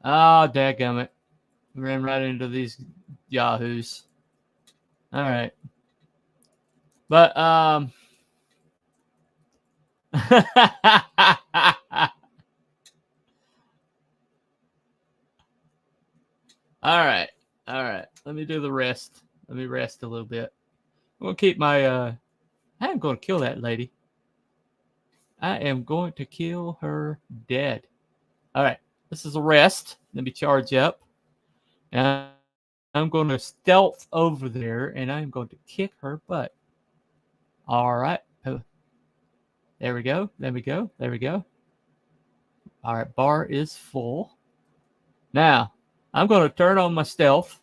S2: Oh, dadgummit. Ran right into these yahoos. All right. But, all right. All right. Let me do the rest. Let me rest a little bit. I'm going to keep my, I am going to kill that lady. I am going to kill her dead. All right. This is a rest. Let me charge up. And I'm going to stealth over there, and I'm going to kick her butt. All right. There we go. There we go. There we go. All right. Bar is full. Now, I'm going to turn on my stealth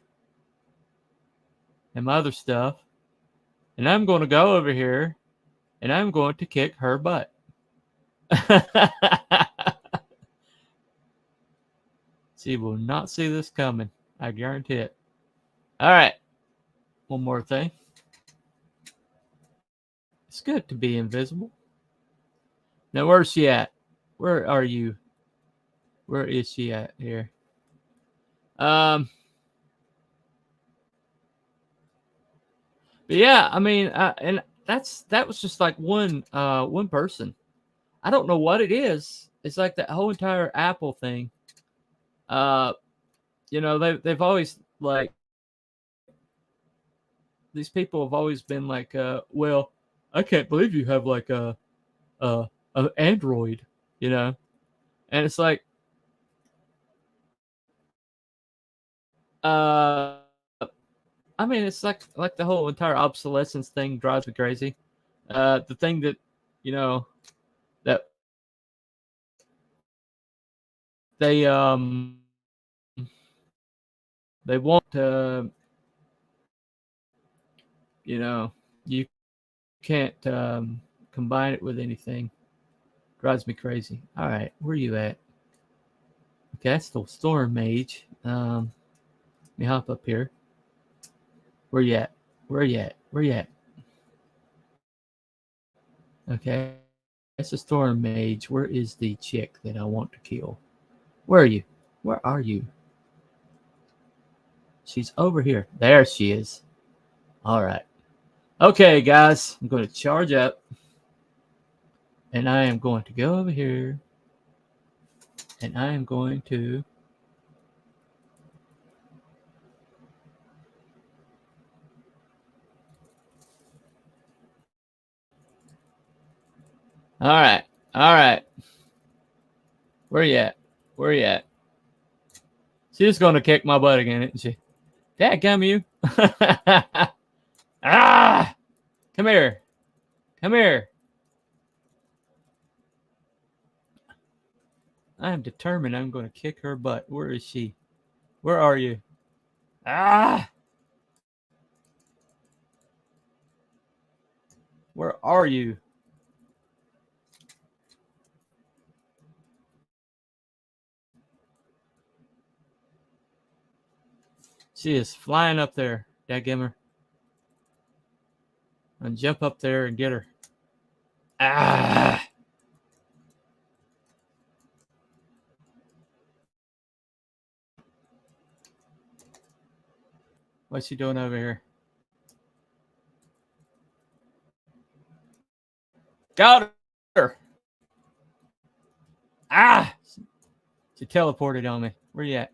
S2: and my other stuff, and I'm going to go over here, and I'm going to kick her butt. She will not see this coming. I guarantee it. All right. One more thing. It's good to be invisible. Now, where's she at? Where are you? Where is she at here? But yeah, and that was just like one person. I don't know what it is. It's like that whole entire Apple thing. They've always like, these people have always been like, well, I can't believe you have like a Android, and it's like, it's like the whole entire obsolescence thing drives me crazy. The thing that they won't you know, you can't combine it with anything. Drives me crazy. All right, where you at? Okay, that's the storm mage. Let me hop up here. Where you at? Where you at? Where you at? Okay, that's a storm mage. Where is the chick that I want to kill? Where are you? Where are you? She's over here. There she is. All right. Okay, guys, I'm going to charge up, and I am going to go over here, and I am going to. All right. All right. Where you at? Where you at? She's going to kick my butt again, isn't she? Dadgum you. Ah! Come here. Come here. I am determined I'm going to kick her butt. Where is she? Where are you? Ah! Where are you? She is flying up there. Dadgummer. And jump up there and get her. Ah! What's she doing over here? Got her. Ah! She teleported on me. Where you at?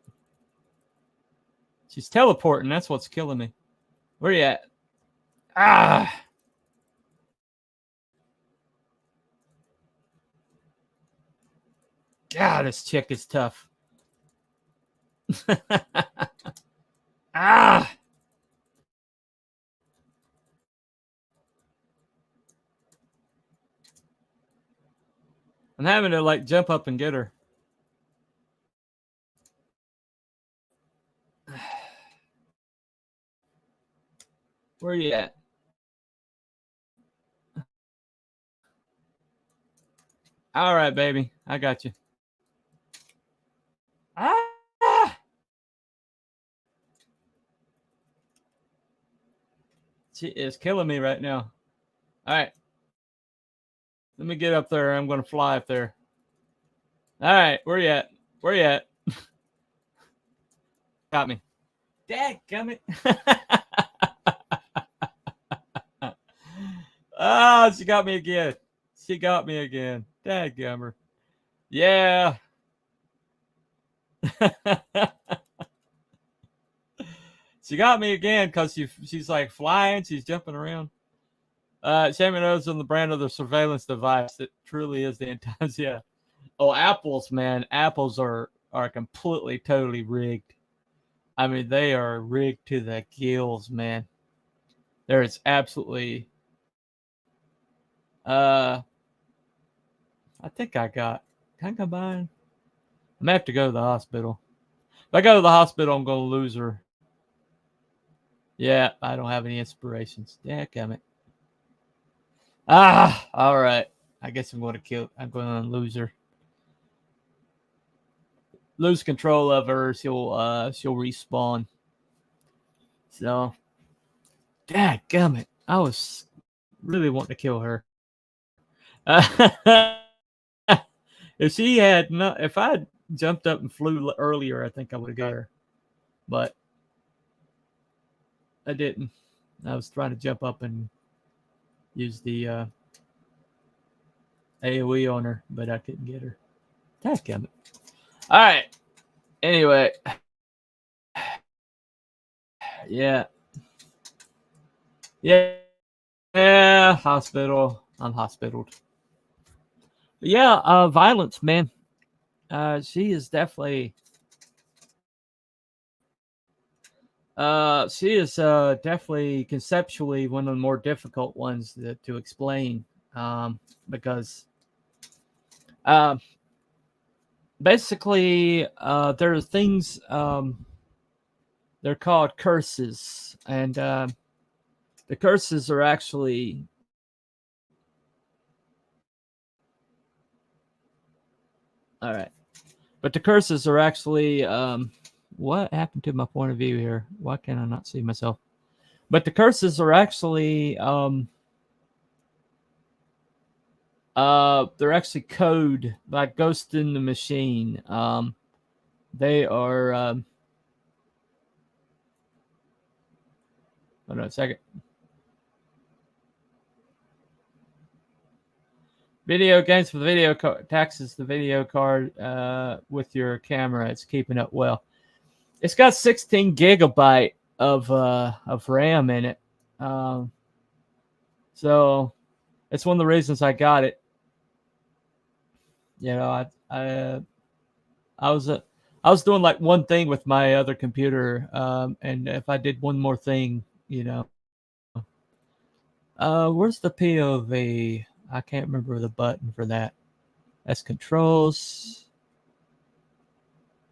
S2: She's teleporting. That's what's killing me. Where you at? Ah! God, this chick is tough. Ah! I'm having to like jump up and get her. Where you at? All right, baby. I got you. Ah! She is killing me right now. All right. Let me get up there. I'm going to fly up there. All right. Where you at? Where you at? Got me. Dadgummit. Oh, she got me again. She got me again. Dadgummer. Yeah. She got me again because she's like flying. She's jumping around. Shaman knows on the brand of the surveillance device that truly is the end times. Yeah. Oh, apples, man. Apples are completely, totally rigged. I mean, they are rigged to the gills, man. There is absolutely. I think I got. Can I combine? I'm gonna have to go to the hospital. If I go to the hospital, I'm gonna lose her. Yeah, I don't have any inspirations. Yeah, damn it. Ah, all right. I guess I'm going to kill. I'm going to lose her. Lose control of her. She'll respawn. So, dadgummit. I was really wanting to kill her. If she had not, if I had jumped up and flew earlier, I think I would have got her. But I didn't. I was trying to jump up and use the AoE on her, but I couldn't get her. Dadgummit. All right. Anyway. Yeah. Yeah. Yeah. Hospital. I'm hospitaled. But yeah, violence, man. She is definitely she is definitely conceptually one of the more difficult ones to explain. Because basically, there are things. They're called curses, and the curses are actually. All right. But the curses are actually what happened to my point of view here? Why can I not see myself? But the curses are actually they're actually code like Ghost in the Machine. They are hold on a second. Video games for the video taxes the video card with your camera. It's keeping up well. It's got 16 gigabyte of RAM in it. So it's one of the reasons I got it. You know, I was I was doing like one thing with my other computer, and if I did one more thing, you know, where's the POV? I can't remember the button for that. That's controls.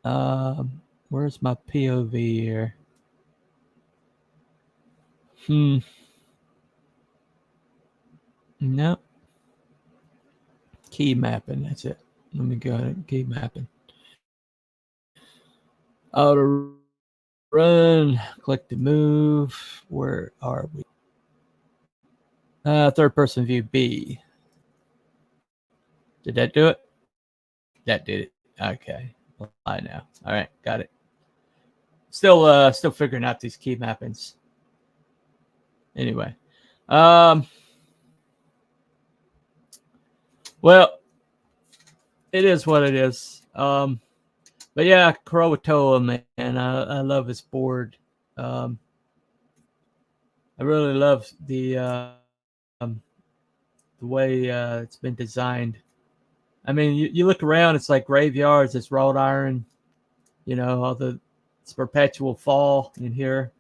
S2: Where's my POV here? No. Key mapping. That's it. Let me go ahead. Key mapping. Auto run. Click to move. Where are we? Third person view B. Did that do it? That did it. Okay. I know. All right. Got it. Still figuring out these key mappings. Anyway. Well, it is what it is. But yeah, Krawatoa, man, I love his board. I really love the way it's been designed. I mean, you look around, it's like graveyards, it's wrought iron, you know, it's perpetual fall in here.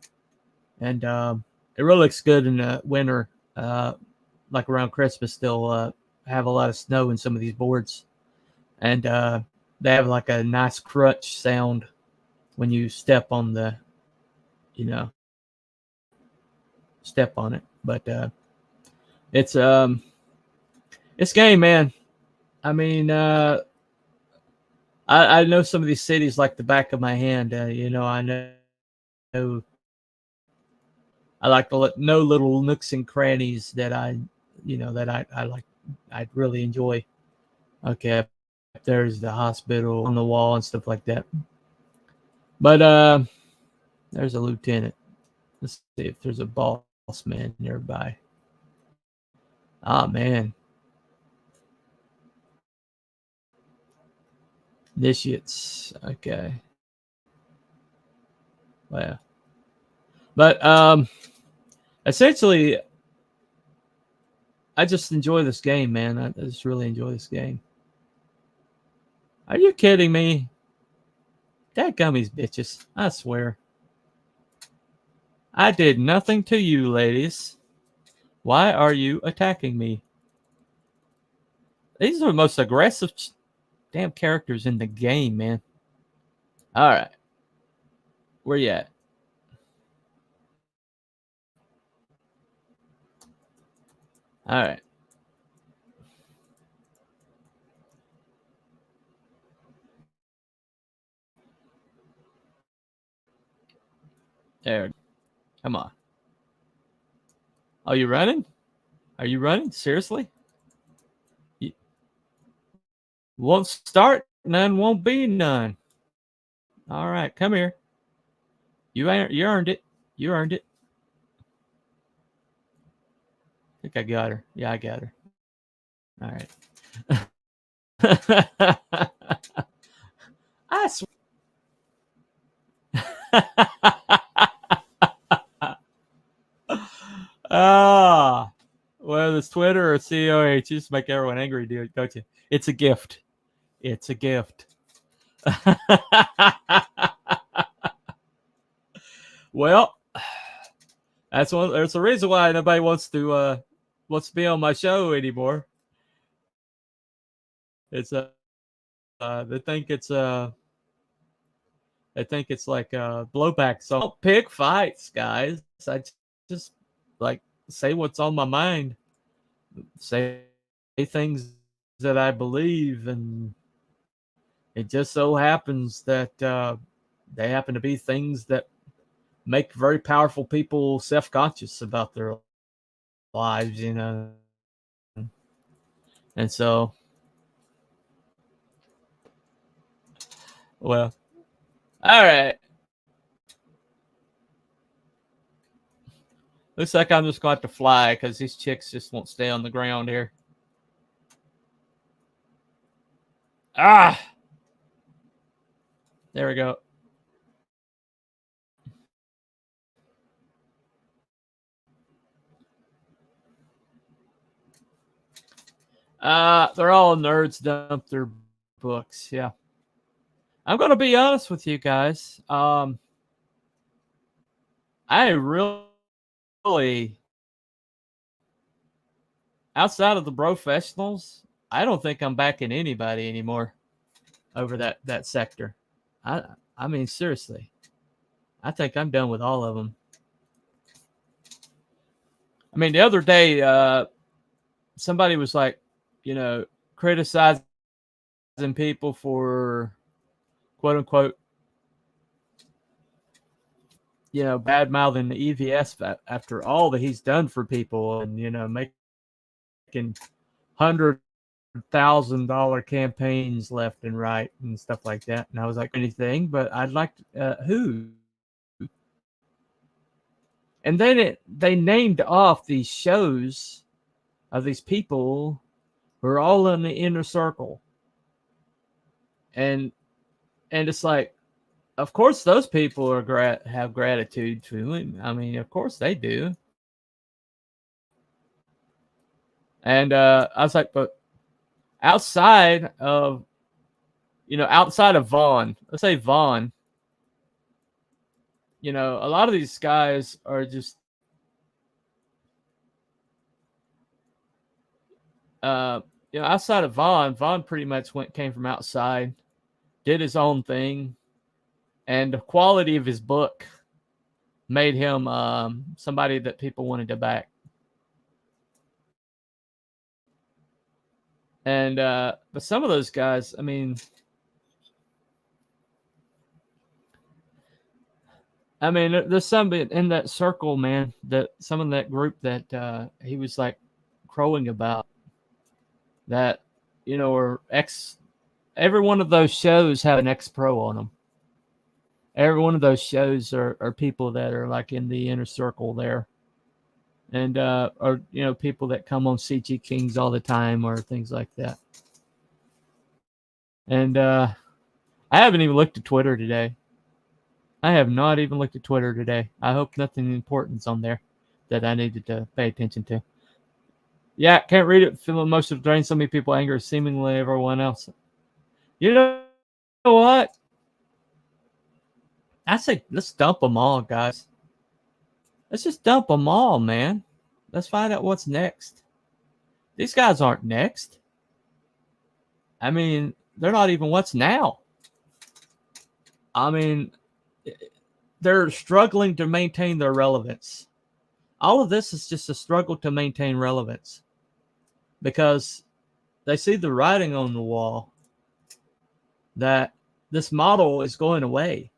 S2: And it really looks good in the winter, like around Christmas. They'll have a lot of snow in some of these boards. And they have like a nice crunch sound when you step on the, you know, step on it. But it's game, man. I mean, I know some of these cities like the back of my hand. You know, I know I like to know little nooks and crannies that I like. I'd really enjoy. Okay, there's the hospital on the wall and stuff like that. But there's a lieutenant. Let's see if there's a boss man nearby. Ah, man. Initiates. Okay. Well. But essentially, I just enjoy this game, man. I just really enjoy this game. Are you kidding me? Dadgummies, bitches. I swear. I did nothing to you, ladies. Why are you attacking me? These are the most aggressive damn characters in the game, man. All right. Where you at? All right. There. Come on. Are you running? Are you running? Seriously? You won't start, none won't be none. All right, come here. You earned it. You earned it. I think I got her. Yeah, I got her. All right. I swear. Ah, well, it's Twitter or COH. You just make everyone angry, dude, don't you? It's a gift. It's a gift. Well, there's a reason why nobody wants to be on my show anymore. It's they think it's like blowback. So I don't pick fights, guys. I just like say what's on my mind, say things that I believe, and it just so happens that they happen to be things that make very powerful people self-conscious about their lives, And so, well, all right. Looks like I'm just going to have to fly because these chicks just won't stay on the ground here. Ah, there we go. They're all nerds dump their books. Yeah. I'm going to be honest with you guys. I really, outside of the professionals, I don't think I'm backing anybody anymore over that sector. I mean, seriously, I think I'm done with all of them. I mean, the other day, somebody was like, criticizing people for quote unquote, bad mouthing the EVS after all that he's done for people, and making $100,000 campaigns left and right and stuff like that. And I was like, anything, but I'd like who? And then they named off these shows of these people who are all in the inner circle, and it's like, of course those people are have gratitude to him. I mean, of course they do. And I was like, but outside of Vaughn, let's say Vaughn, a lot of these guys are just outside of Vaughn pretty much came from outside, did his own thing, and the quality of his book made him somebody that people wanted to back. And but some of those guys, I mean, there's some in that circle, man, that some of that group that he was like crowing about that, or every one of those shows have an ex-pro on them. Every one of those shows are people that are like in the inner circle there. And or people that come on CG Kings all the time or things like that. And I haven't even looked at Twitter today. I have not even looked at Twitter today. I hope nothing important's on there that I needed to pay attention to. Yeah, can't read it. Feeling most of the drain. So many people anger seemingly everyone else. You know what? I say let's dump them all, guys. Let's just dump them all, man. Let's find out what's next. These guys aren't next. I mean, they're not even what's now. I mean, they're struggling to maintain their relevance. All of this is just a struggle to maintain relevance because they see the writing on the wall that this model is going away.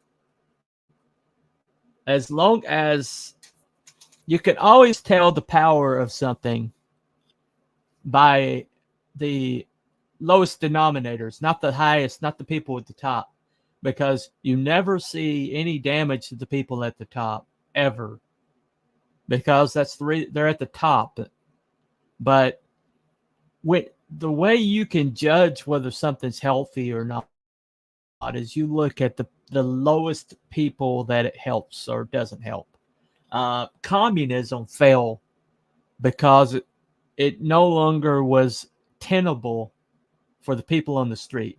S2: As long as you can always tell the power of something by the lowest denominators, not the highest, not the people at the top, because you never see any damage to the people at the top ever, because they're at the top. But the way you can judge whether something's healthy or not is you look at the lowest people that it helps or doesn't help. Communism fell because it no longer was tenable for the people on the street,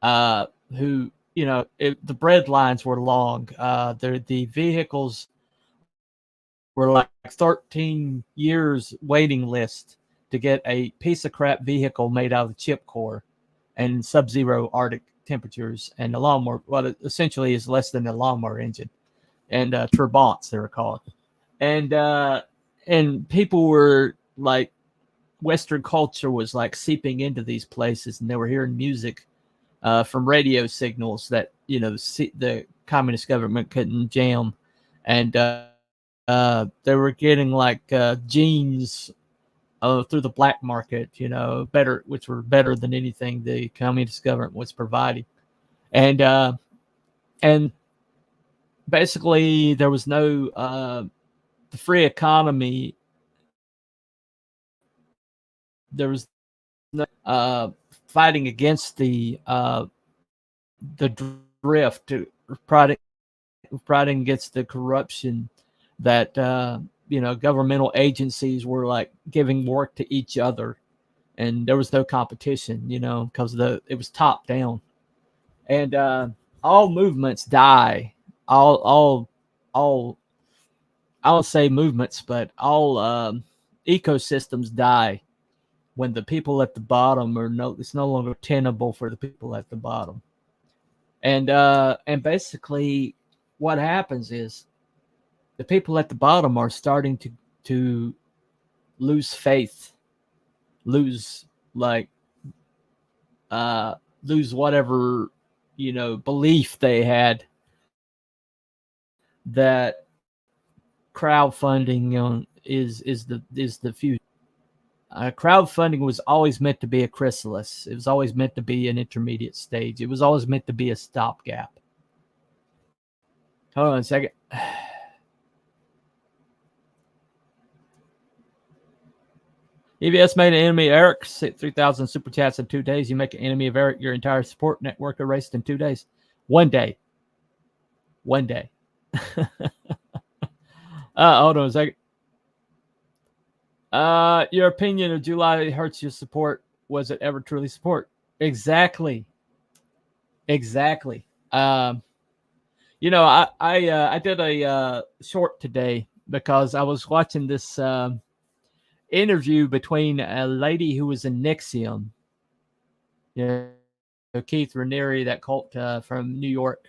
S2: who, the bread lines were long. The vehicles were like 13 years waiting list to get a piece of crap vehicle made out of chip core. and sub-zero Arctic temperatures, and the lawnmower, well, it essentially is less than a lawnmower engine, and turbines they were called, and people were like, Western culture was like seeping into these places, and they were hearing music from radio signals that the communist government couldn't jam, and they were getting like jeans through the black market, better, which were better than anything the communist government was providing, and basically there was no the free economy. There was no fighting against the drift, fighting against the corruption that governmental agencies were like giving work to each other, and there was no competition, because it was top down, and all movements die. All I don't say movements, but all ecosystems die when the people at the bottom it's no longer tenable for the people at the bottom. And basically what happens is the people at the bottom are starting to lose faith, lose like lose whatever belief they had that crowdfunding is the future. Crowdfunding was always meant to be a chrysalis. It was always meant to be an intermediate stage. It was always meant to be a stopgap. Hold on a second. EVS made an enemy of Eric. 3,000 super chats in 2 days. You make an enemy of Eric, your entire support network erased in 2 days. 1 day. 1 day. Hold on a second. Your opinion of July hurts your support. Was it ever truly support? Exactly. I did a short today because I was watching this interview between a lady who was in Nixium, Keith Raniere, that cult from New York,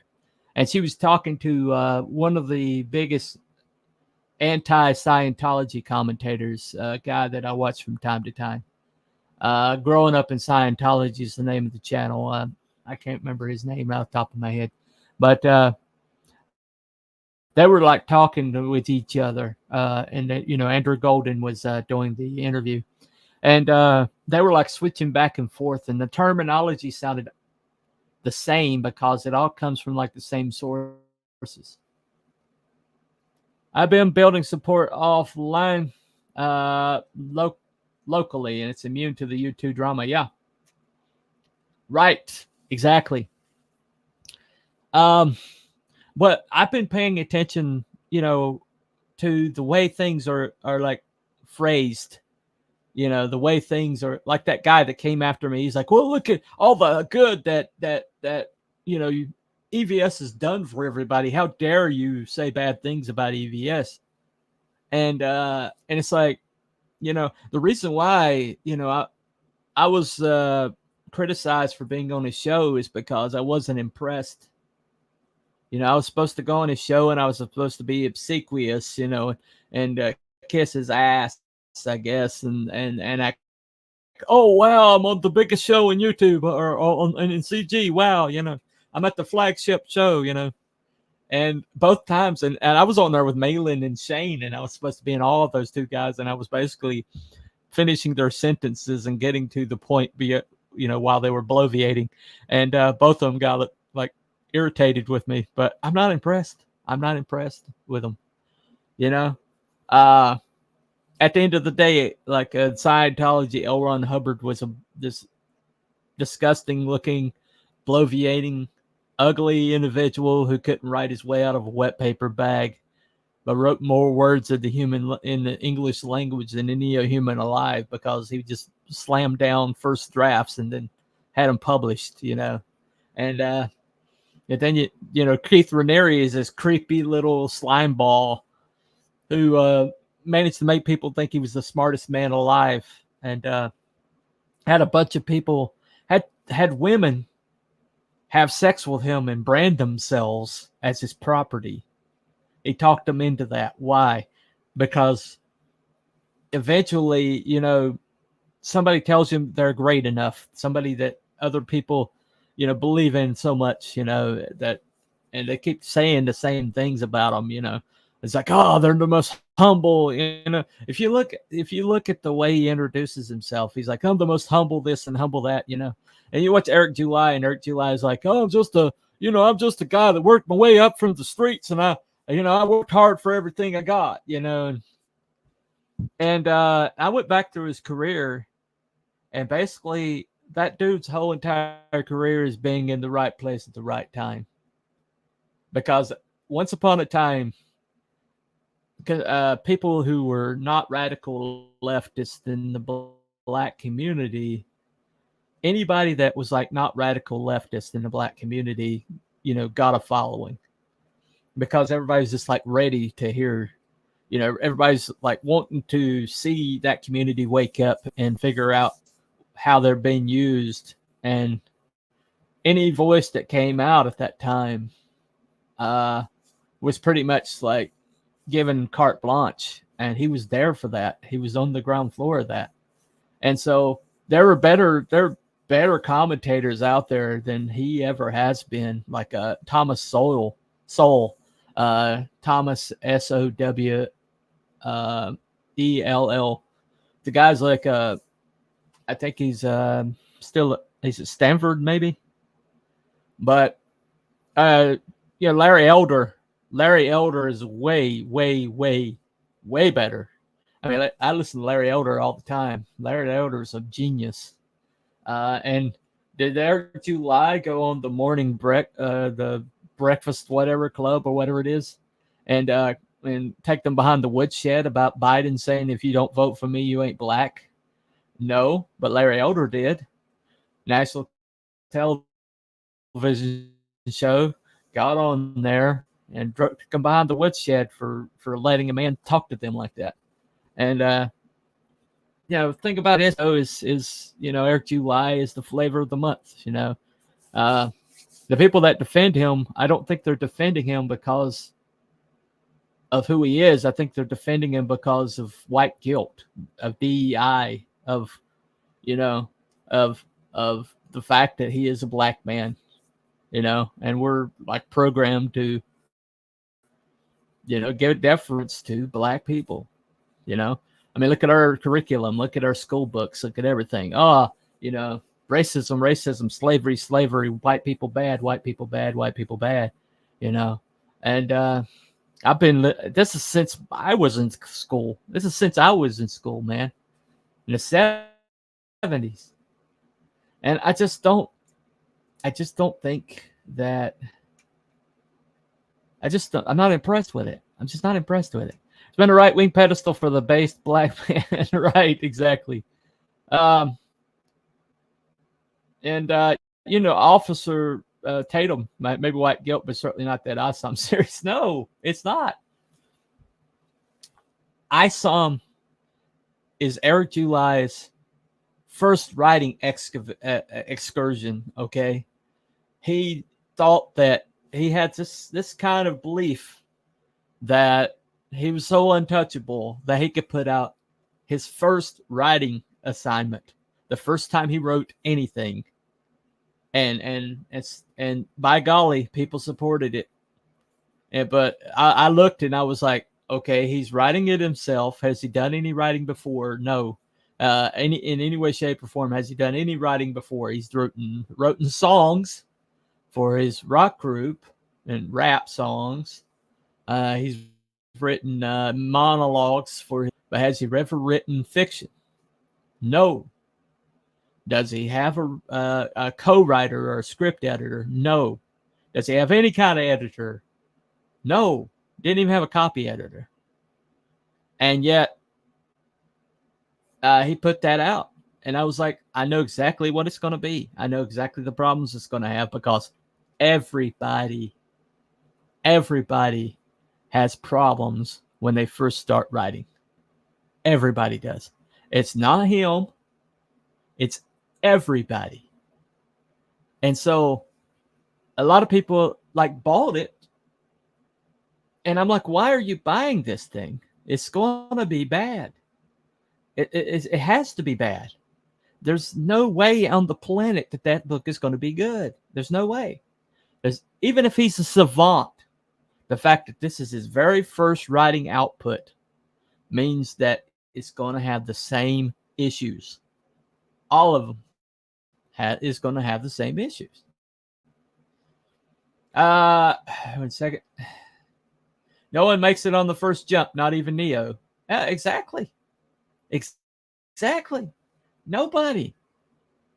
S2: and she was talking to one of the biggest anti-Scientology commentators, a guy that I watch from time to time. Growing Up in Scientology is the name of the channel. I can't remember his name off the top of my head, but they were like talking with each other, and Andrew Golden was doing the interview, and they were like switching back and forth, and the terminology sounded the same because it all comes from like the same sources. I've been building support offline, locally, and it's immune to the YouTube drama. Yeah, right, exactly. But I've been paying attention, to the way things are like phrased. The way things are, like that guy that came after me. He's like, well, look at all the good that EVS has done for everybody. How dare you say bad things about EVS? And it's like, the reason why, I was criticized for being on his show is because I wasn't impressed. I was supposed to go on his show and I was supposed to be obsequious, and kiss his ass, I guess, and act, oh wow, I'm on the biggest show in YouTube or in CG. Wow, I'm at the flagship show, and both times, and I was on there with Malin and Shane, and I was supposed to be in all of those two guys, and I was basically finishing their sentences and getting to the point, while they were bloviating, and both of them got like irritated with me, but I'm not impressed. I'm not impressed with them. At the end of the day, like Scientology, L. Ron Hubbard was this disgusting looking, bloviating, ugly individual who couldn't write his way out of a wet paper bag, but wrote more words in the English language than any human alive, because he just slammed down first drafts and then had them published, and then Keith Raniere is this creepy little slime ball who managed to make people think he was the smartest man alive, and had a bunch of people, had had women have sex with him and brand themselves as his property. He talked them into that. Why? Because eventually, somebody tells him they're great enough, somebody that other people, believe in so much, that, and they keep saying the same things about them. It's like, oh, they're the most humble. If you look at the way he introduces himself, he's like, I'm the most humble this and humble that. And you watch Eric July, and Eric July is like, oh, I'm just a guy that worked my way up from the streets, and I worked hard for everything I got. And I went back through his career, and basically that dude's whole entire career is being in the right place at the right time. Because once upon a time, people who were not radical leftists in the black community, anybody that was like not radical leftist in the black community, got a following, because everybody's just like ready to hear, everybody's like wanting to see that community wake up and figure out how they're being used. And any voice that came out at that time was pretty much like given carte blanche, and he was there for that. He was on the ground floor of that. And so there are better commentators out there than he ever has been, like Thomas Sowell, Thomas Sowell. The guy's like I think he's he's at Stanford maybe, but Larry Elder is way better. I mean, I listen to Larry Elder all the time. Larry Elder is a genius. And did Eric July go on the morning the breakfast whatever club or whatever it is, and take them behind the woodshed about Biden saying, if you don't vote for me, you ain't black? No, but Larry Elder did. National television show, got on there and took them behind the woodshed for letting a man talk to them like that. And think about it is Eric July is the flavor of the month. The people that defend him, I don't think they're defending him because of who he is. I think they're defending him because of white guilt, of DEI, of the fact that he is a black man, and we're like programmed to, give deference to black people. I mean, look at our curriculum, look at our school books, look at everything. Racism, slavery, white people bad, white people bad, white people bad, and this is since I was in school. This is since I was in school, man, in the 70s. And I just don't think that, I'm not impressed with it. I'm just not impressed with it. It's been a right-wing pedestal for the based black man. Right, exactly. Officer Tatum, maybe white guilt, but certainly not that ISOM series. No, it's not. ISOM is Eric July's first writing excursion. Okay, he thought that he had this kind of belief that he was so untouchable that he could put out his first writing assignment, the first time he wrote anything, and by golly, people supported it. But I looked and I was like, okay, he's writing it himself. Has he done any writing before? No. In any way, shape, or form, has he done any writing before? He's written songs for his rock group and rap songs. He's written monologues but has he ever written fiction? No. Does he have a co-writer or a script editor? No. Does he have any kind of editor? No. Didn't even have a copy editor. And yet, he put that out. And I was like, I know exactly what it's going to be. I know exactly the problems it's going to have, because everybody has problems when they first start writing. Everybody does. It's not him. It's everybody. And so a lot of people like bought it. And I'm like, why are you buying this thing? It's going to be bad. It has to be bad. There's no way on the planet that book is going to be good. There's no way. Even if he's a savant, the fact that this is his very first writing output means that it's going to have the same issues. All of them is going to have the same issues. 1 second. No one makes it on the first jump, not even Neo. Exactly. Exactly. Nobody.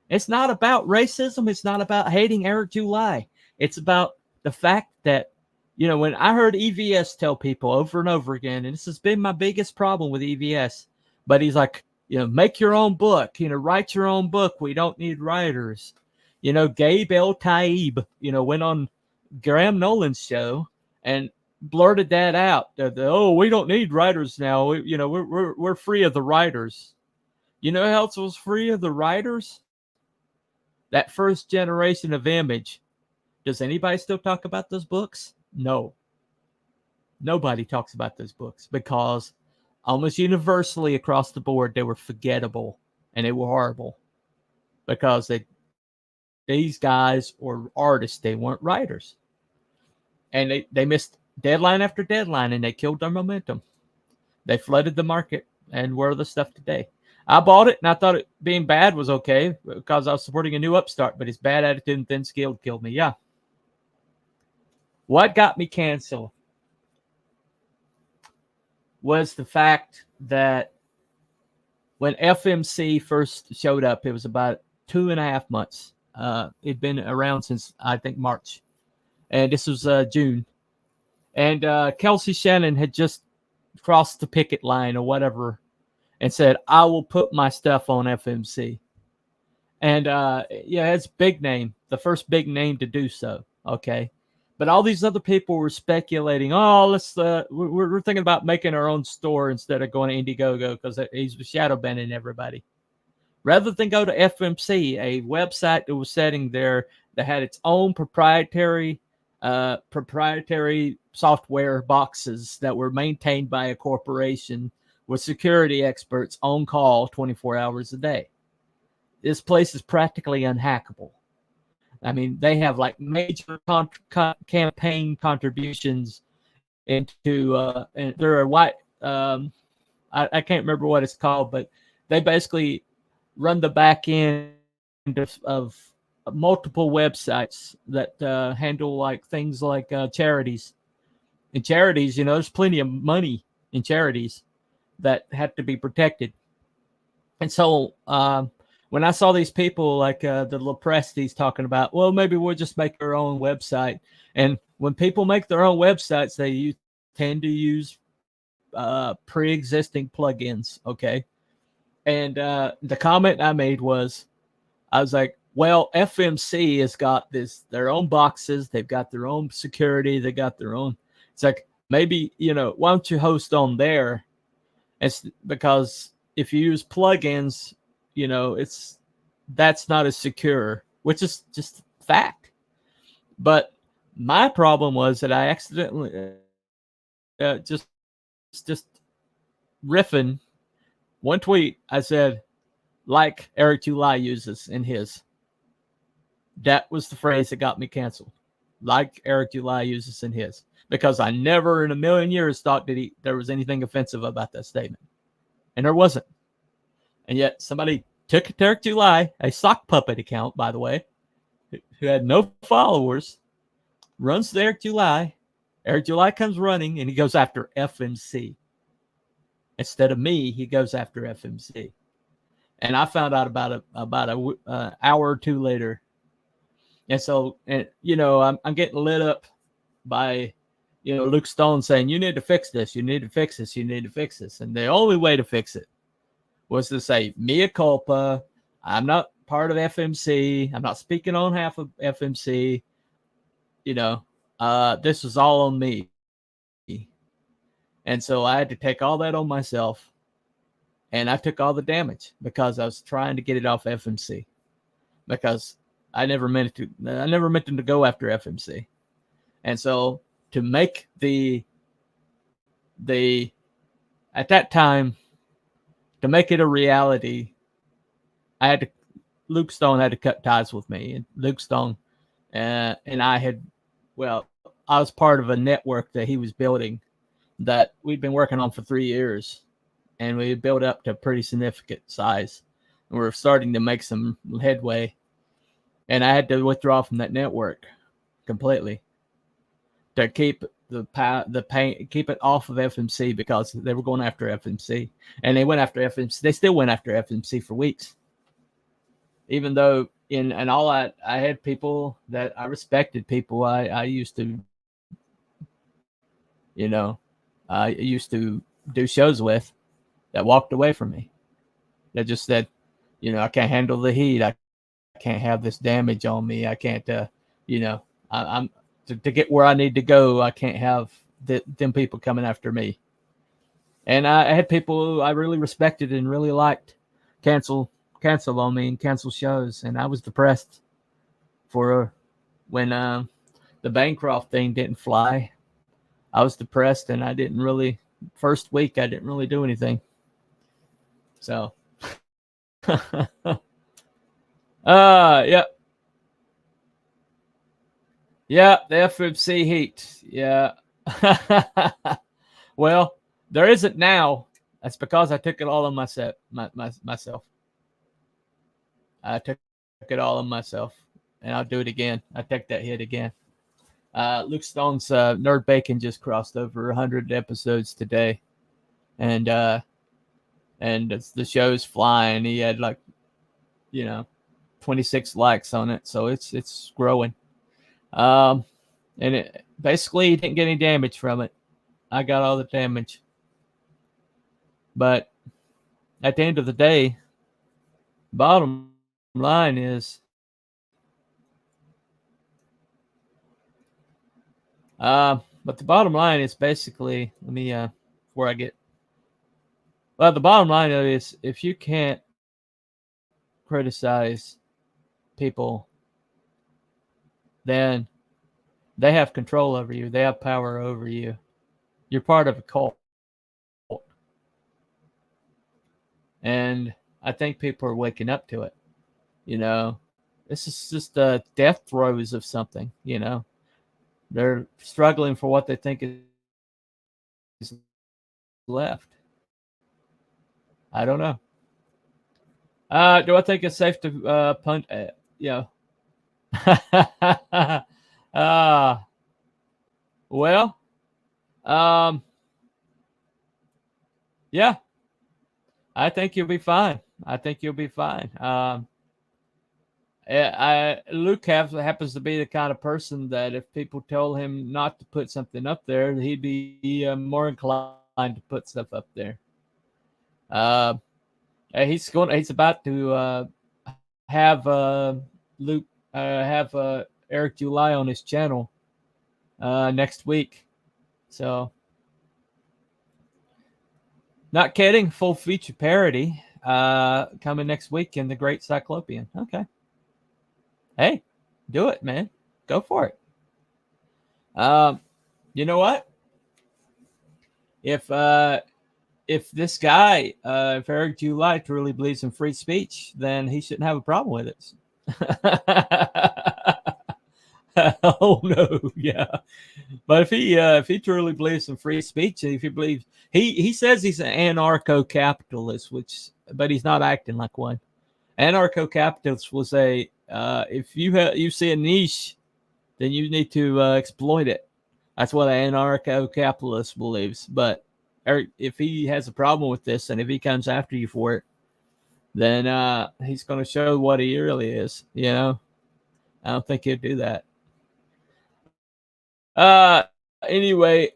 S2: It's not about racism. It's not about hating Eric July. It's about the fact that, when I heard EVS tell people over and over again, and this has been my biggest problem with EVS, but he's like, make your own book, write your own book. We don't need writers. Gabe El Taib, went on Graham Nolan's show and blurted that out. Oh, we don't need writers now. We're free of the writers. You know who else was free of the writers? That first generation of Image. Does anybody still talk about those books? No. Nobody talks about those books because almost universally across the board, they were forgettable and they were horrible because these guys were artists. They weren't writers. And they missed deadline after deadline and they killed their momentum. They flooded the market and were the stuff today. I bought it and I thought it being bad was okay because I was supporting a new upstart, but his bad attitude and thin skill killed me. Yeah. What got me canceled was the fact that when FMC first showed up, it was about 2.5 months. It'd been around since, I think, March. And this was June. And Kelsey Shannon had just crossed the picket line or whatever and said, I will put my stuff on FMC. And it's big name, the first big name to do so. Okay. But all these other people were speculating, we're thinking about making our own store instead of going to Indiegogo because he's shadow banning everybody. Rather than go to FMC, a website that was sitting there that had its own proprietary software boxes that were maintained by a corporation with security experts on call 24 hours a day. This place is practically unhackable. I mean, they have like major campaign contributions into, and there are white, I can't remember what it's called, but they basically run the back end of multiple websites that handle like things like charities. In charities, there's plenty of money in charities that have to be protected. And so when I saw these people like the Leprestis talking about, well, maybe we'll just make our own website. And when people make their own websites, they tend to use pre-existing plugins. Okay. And the comment I made was, I was like, well, FMC has got their own boxes. They've got their own security. They got their own. It's like, maybe, why don't you host on there? It's because if you use plugins, that's not as secure, which is just fact. But my problem was that I accidentally just riffing one tweet. I said, like Eric July uses in his. That was the phrase that got me canceled. Like Eric July uses in his. Because I never in a million years thought that there was anything offensive about that statement. And there wasn't. And yet somebody took Eric July, a sock puppet account, by the way, who had no followers, runs to Eric July. Eric July comes running, and he goes after FMC. Instead of me, he goes after FMC. And I found out about an hour or two later. And so, I'm getting lit up by, Luke Stone saying, you need to fix this. You need to fix this. You need to fix this. And the only way to fix it was to say, mea culpa. I'm not part of FMC. I'm not speaking on half of FMC. This is all on me. And so I had to take all that on myself. And I took all the damage because I was trying to get it off FMC. Because I never meant them to go after FMC. And so to make the at that time, to make it a reality, I had to Luke Stone had to cut ties with me. And Luke Stone and I had, well, I was part of a network that he was building that we'd been working on for 3 years, and we had built up to a pretty significant size. And we were starting to make some headway, and I had to withdraw from that network completely to keep keep it off of FMC, because they were going after FMC, and they went after FMC. They still went after FMC for weeks, even though I had people that I respected, people I used to, I used to do shows with, that walked away from me. That just said, I can't handle the heat. I can't have this damage on me. I can't, I'm to get where I need to go. I can't have them people coming after me. And I had people who I really respected and really liked cancel on me and cancel shows. And I was depressed for when the Bancroft thing didn't fly. I was depressed, and I didn't really, first week, I didn't really do anything. So, yeah. Yeah, the FMC heat. Yeah. Well, there isn't now. That's because I took it all on myself. I took it all on myself, and I'll do it again. I take that hit again. Luke Stone's Nerd Bacon just crossed over 100 episodes today, and the show's flying. He had 26 likes on it, so it's growing. And it basically, he didn't get any damage from it. I got all the damage. But at the end of the day, bottom line is, but the bottom line is basically, let me, where I get, well, the bottom line is, if you can't criticize people, then they have control over you. They have power over you. You're part of a cult. And I think people are waking up to it. This is just the death throes of something, They're struggling for what they think is left. I don't know. Do I think it's safe to punt? Well, yeah, I think you'll be fine. Luke happens to be the kind of person that if people told him not to put something up there, he'd be more inclined to put stuff up there. He's about to have Luke have Eric July on his channel next week. So, not kidding, full feature parody coming next week in the Great Cyclopean. Okay. Hey, do it, man. Go for it. You know what? If this guy, if Eric July truly believes in free speech, then he shouldn't have a problem with it. Oh no, yeah. But if he truly believes in free speech, if he believes, he says he's an anarcho-capitalist, but he's not acting like one. Anarcho-capitalists will say, if you see a niche, then you need to exploit it. That's what an anarcho-capitalist believes. But if he has a problem with this, and if he comes after you for it, then he's going to show what he really is. I don't think he'll do that. Anyway,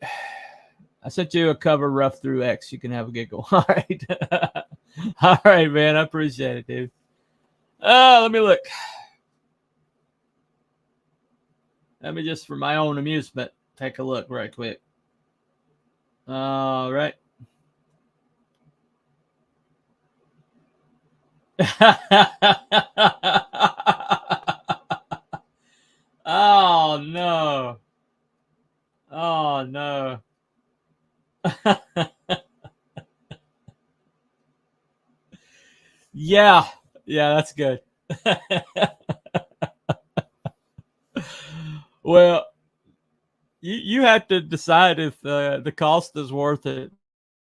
S2: I sent you a cover rough through X. You can have a giggle. All right. All right, man. I appreciate it, dude. Let me look. Let me just, for my own amusement, take a look right quick. All right. Yeah, that's good. Well, you have to decide if the cost is worth it,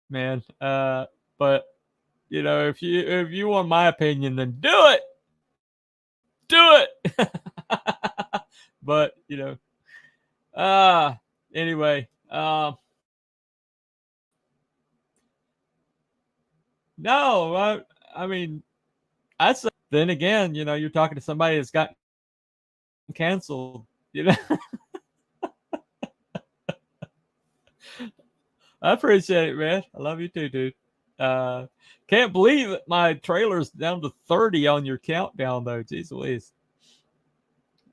S2: man. But if you want my opinion, then do it. But anyway, no, I mean, I say. Then again, you're talking to somebody that's got canceled. You know, I appreciate it, man. I love you too, dude. Uh, can't believe that my trailer's down to 30 on your countdown, though. Jeez Louise.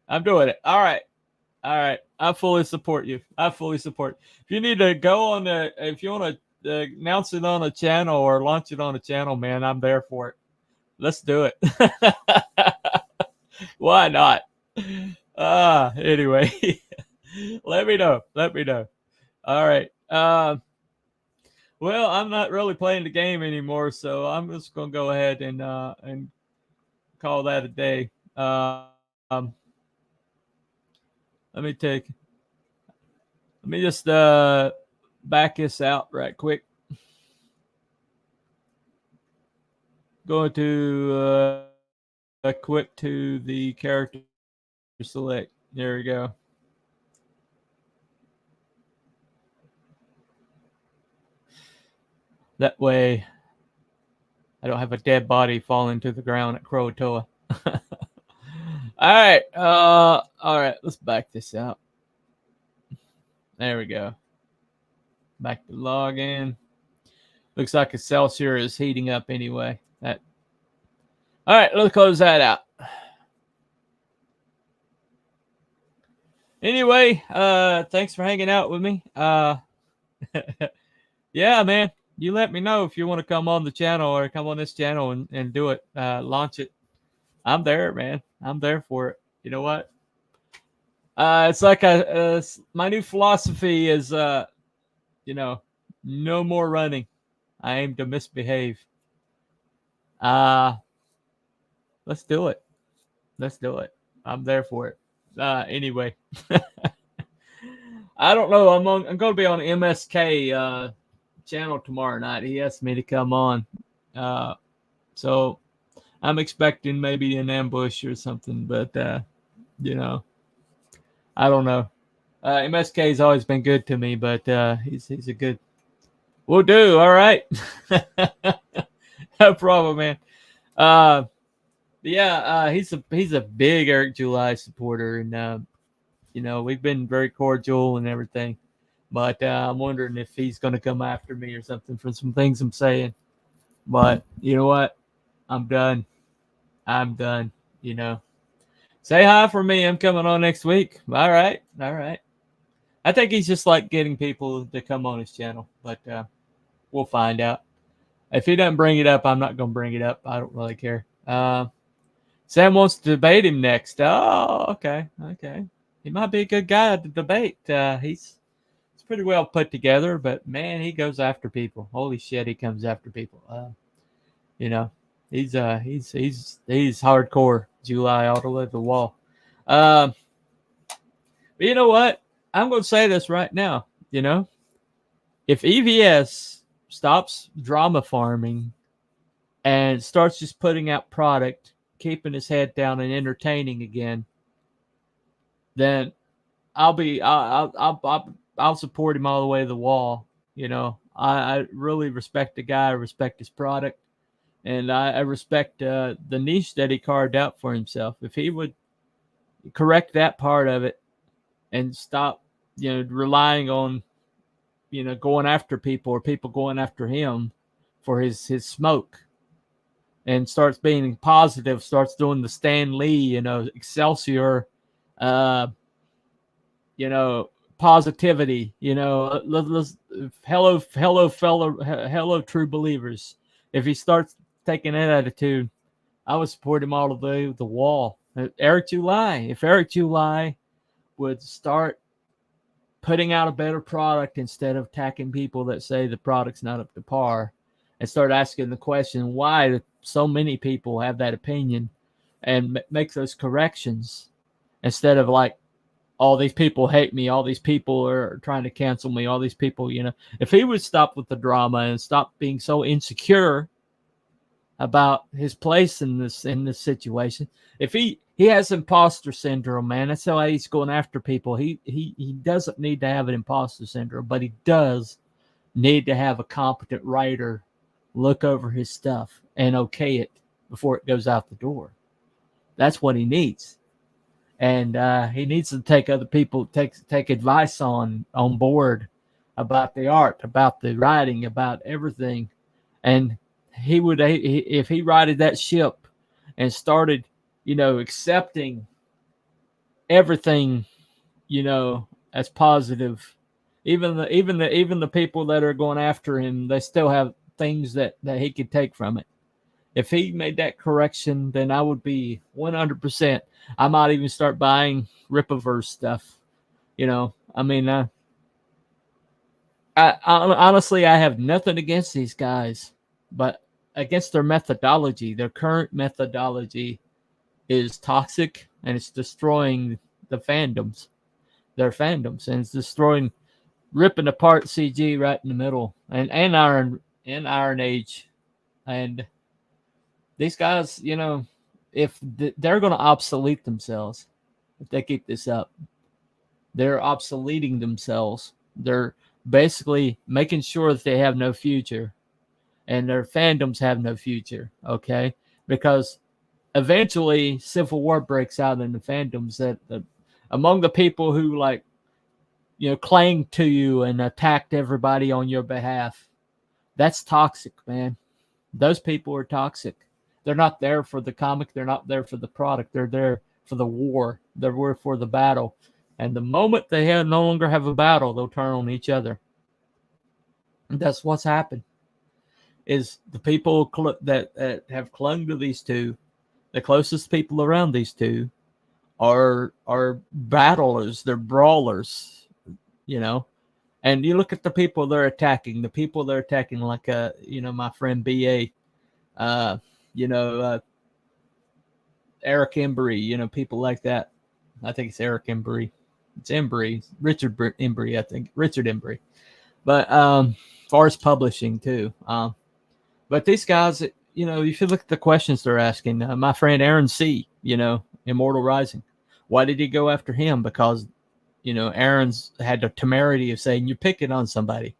S2: I'm doing it. All right. All right. I fully support you. I fully support. If you need to go on if you want to announce it on a channel or launch it on a channel, man, I'm there for it. Let's do it. Why not? Anyway, let me know. Let me know. All right. Well, I'm not really playing the game anymore, so I'm just gonna go ahead and call that a day. Let me take. Let me just back this out right quick. Going to quick to the character select. There we go. That way, I don't have a dead body falling to the ground at Croatoa. All right. All right. Let's back this out. There we go. Back to login. Looks like Excelsior is heating up anyway. All right. Let's close that out. Anyway, thanks for hanging out with me. Yeah, man. You let me know if you want to come on the channel or come on this channel and do it. Launch it. I'm there, man. I'm there for it. You know what? It's like my new philosophy is, no more running. I aim to misbehave. Let's do it. Let's do it. I'm there for it. Anyway, I don't know. I'm going to be on MSK channel tomorrow night. He asked me to come on, so I'm expecting maybe an ambush or something. But I don't know. MSK has always been good to me, but he's a good. We'll do. All right. No problem, man. Yeah, he's a big Eric July supporter, and we've been very cordial and everything. But I'm wondering if he's going to come after me or something for some things I'm saying. But you know what? I'm done. I'm done. Say hi for me. I'm coming on next week. All right. All right. I think he's just like getting people to come on his channel, but we'll find out. If he doesn't bring it up, I'm not going to bring it up. I don't really care. Sam wants to debate him next. Oh, okay. Okay. He might be a good guy to debate. He's pretty well put together, but man, he goes after people. Holy shit, he comes after people. He's hardcore July all the way to the wall. But you know what? I'm going to say this right now. If EVS stops drama farming and starts just putting out product, keeping his head down and entertaining again, then I'll support him all the way to the wall. I really respect the guy. I respect his product, and I respect the niche that he carved out for himself. If he would correct that part of it and stop, relying on, going after people or people going after him for his smoke, and starts being positive, starts doing the Stan Lee, Excelsior, positivity, hello, true believers. If he starts taking that attitude, I would support him all the way to the wall. Eric July, if Eric July would start putting out a better product instead of attacking people that say the product's not up to par, and start asking the question why so many people have that opinion, and make those corrections, instead of like, all these people hate me, all these people are trying to cancel me, all these people, if he would stop with the drama and stop being so insecure about his place in this situation. If he has imposter syndrome, man, that's why he's going after people. He doesn't need to have an imposter syndrome, but he does need to have a competent writer look over his stuff and okay it before it goes out the door. That's what he needs. And he needs to take other people, take advice on board about the art, about the writing, about everything. And he would, if he righted that ship and started, accepting everything, as positive. Even the people that are going after him, they still have things that he could take from it. If he made that correction, then I would be 100%. I might even start buying Ripaverse stuff. I mean, I honestly, I have nothing against these guys, but against their methodology. Their current methodology is toxic, and it's destroying the fandoms. Their fandoms, and it's destroying, ripping apart CG right in the middle, and Iron Age, and these guys, if they're going to obsolete themselves if they keep this up. They're obsoleting themselves. They're basically making sure that they have no future, and their fandoms have no future. Okay, because eventually civil war breaks out in the fandoms that among the people who clanged to you and attacked everybody on your behalf. That's toxic, man. Those people are toxic. They're not there for the comic. They're not there for the product. They're there for the war. They're there for the battle. And the moment they no longer have a battle, they'll turn on each other. And that's what's happened. Is the people that have clung to these two, the closest people around these two, are battlers. They're brawlers, And you look at the people they're attacking. The people they're attacking, like my friend BA, Eric Embry, people like that. I think it's Eric Embry. It's Embry. Richard Embry, I think. Richard Embry. But Forest Publishing, too. But these guys, if you look at the questions they're asking, my friend Aaron C., Immortal Rising, why did he go after him? Because, Aaron's had the temerity of saying, you're picking on somebody.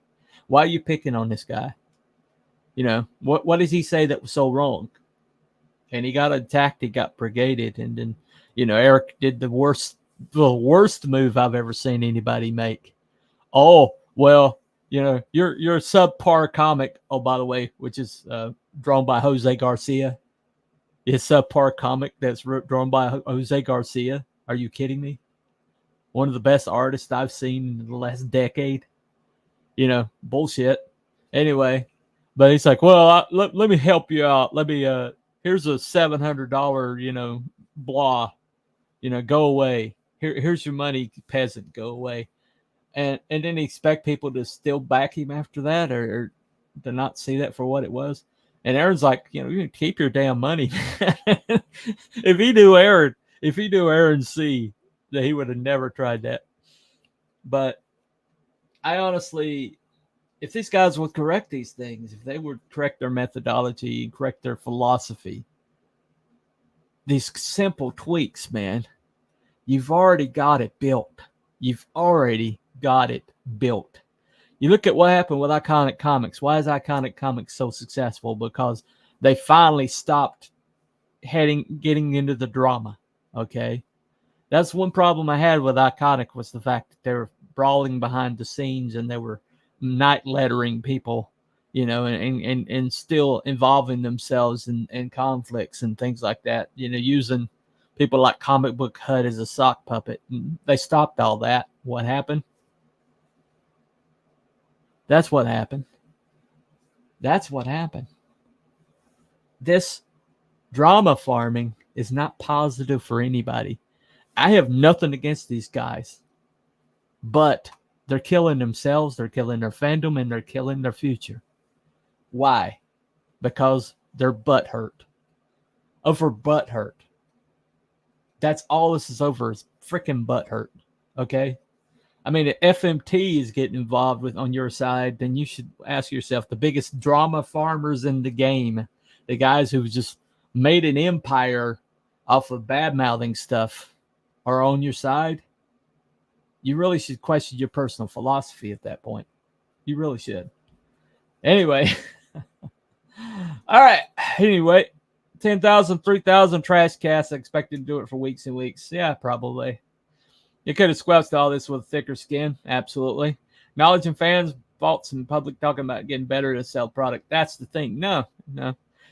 S2: Why are you picking on this guy? What does he say that was so wrong? And he got attacked. He got brigaded. And then, Eric did the worst move I've ever seen anybody make. Oh, well, you're a subpar comic. Oh, by the way, which is drawn by Jose Garcia. It's a subpar comic that's drawn by Jose Garcia. Are you kidding me? One of the best artists I've seen in the last decade. Bullshit. Anyway, but he's like, well, let me help you out. Let me, here's a $700, blah, go away. Here's your money, peasant, go away. And then he expect people to still back him after that, or to not see that for what it was. And Aaron's like, you keep your damn money. If he knew Aaron C., that he would have never tried that. But I honestly, if these guys would correct these things, if they would correct their methodology, correct their philosophy, these simple tweaks, man, you've already got it built. You've already got it built. You look at what happened with Iconic Comics. Why is Iconic Comics so successful? Because they finally stopped getting into the drama. Okay. That's one problem I had with Iconic, was the fact that they were brawling behind the scenes and they were night lettering people, and still involving themselves in conflicts and things like that, using people like Comic Book Hut as a sock puppet. And they stopped all that. What happened? That's what happened. That's what happened. This drama farming is not positive for anybody. I have nothing against these guys, but they're killing themselves, they're killing their fandom, and they're killing their future. Why? because they're butt hurt. Over butt hurt. That's all this is over, is freaking butt hurt. Okay? I mean, if FMT is getting involved with on your side, then you should ask yourself, the biggest drama farmers in the game, the guys who just made an empire off of bad mouthing stuff, are on your side. You really should question your personal philosophy at that point. You really should. Anyway. All right. Anyway, 10,000, 3,000 trash casts. Expected to do it for weeks and weeks. Yeah, probably. You could have squelched all this with thicker skin. Absolutely. Knowledge and fans, faults in public talking about getting better to sell product. That's the thing. No.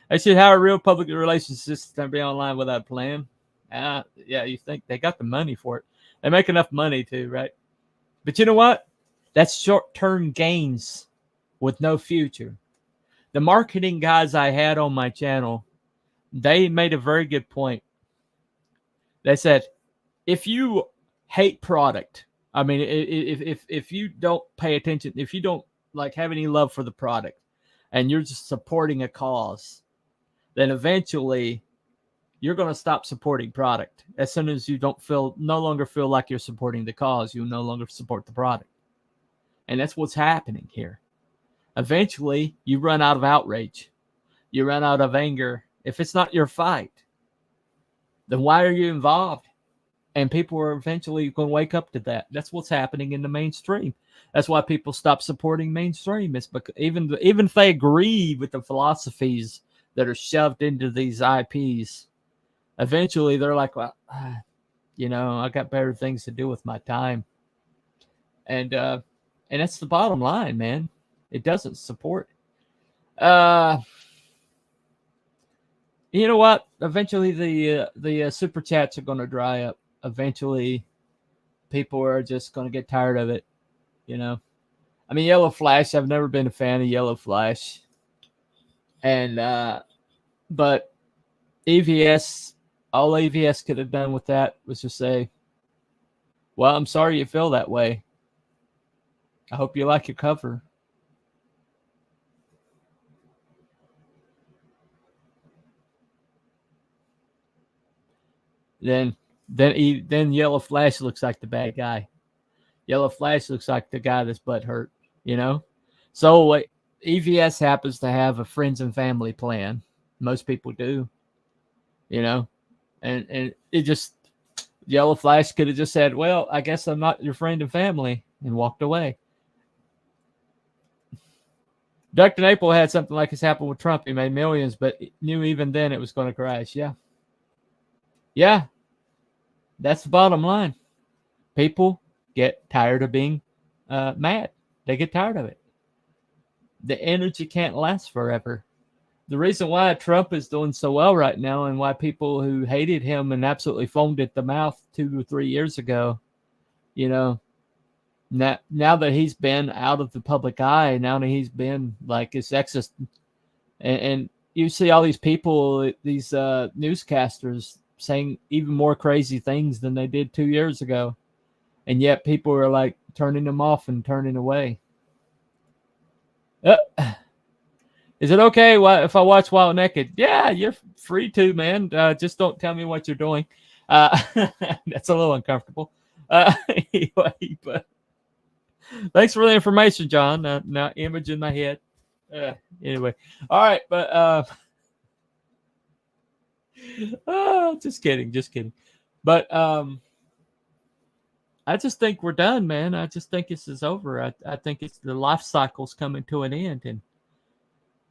S2: They should have a real public relations system to be online without a plan. Yeah, you think they got the money for it. They make enough money too, right? But you know what? That's short-term gains with no future. The marketing guys I had on my channel, they made a very good point. They said, if you hate product, I mean, if you don't pay attention, if you don't like have any love for the product, and you're just supporting a cause, then eventually you're going to stop supporting product. As soon as you no longer feel like you're supporting the cause, you no longer support the product. And that's what's happening here. Eventually, you run out of outrage. You run out of anger. If it's not your fight, then why are you involved? And people are eventually going to wake up to that. That's what's happening in the mainstream. That's why people stop supporting mainstream. It's because even if they agree with the philosophies that are shoved into these IPs, eventually they're like, well, I got better things to do with my time. And that's the bottom line, man. It doesn't support. You know what? Eventually the super chats are going to dry up. Eventually people are just going to get tired of it. I mean, Yellow Flash, I've never been a fan of Yellow Flash. And, but EVS, all EVS could have done with that was just say, well, I'm sorry you feel that way. I hope you like your cover. Then Yellow Flash looks like the bad guy. Yellow Flash looks like the guy that's butt hurt, So EVS happens to have a friends and family plan. Most people do, and it just, Yellow Flash could have just said, well, I guess I'm not your friend and family, and walked away. Dr. Naples had something like this happen with Trump. He made millions, but knew even then it was going to crash. Yeah. That's the bottom line. People get tired of being mad. They get tired of it. The energy can't last forever. The reason why Trump is doing so well right now, and why people who hated him and absolutely foamed at the mouth 2 or 3 years ago, now that he's been out of the public eye, now that he's been like his exes, and you see all these people, these newscasters saying even more crazy things than they did 2 years ago. And yet people are like turning them off and turning away. Is it okay if I watch while naked? Yeah, you're free to, man. Just don't tell me what you're doing. That's a little uncomfortable. Anyway, but thanks for the information, John. Now image in my head. Anyway, all right, but just kidding. But I just think we're done, man. I just think this is over. I think it's the life cycle's coming to an end,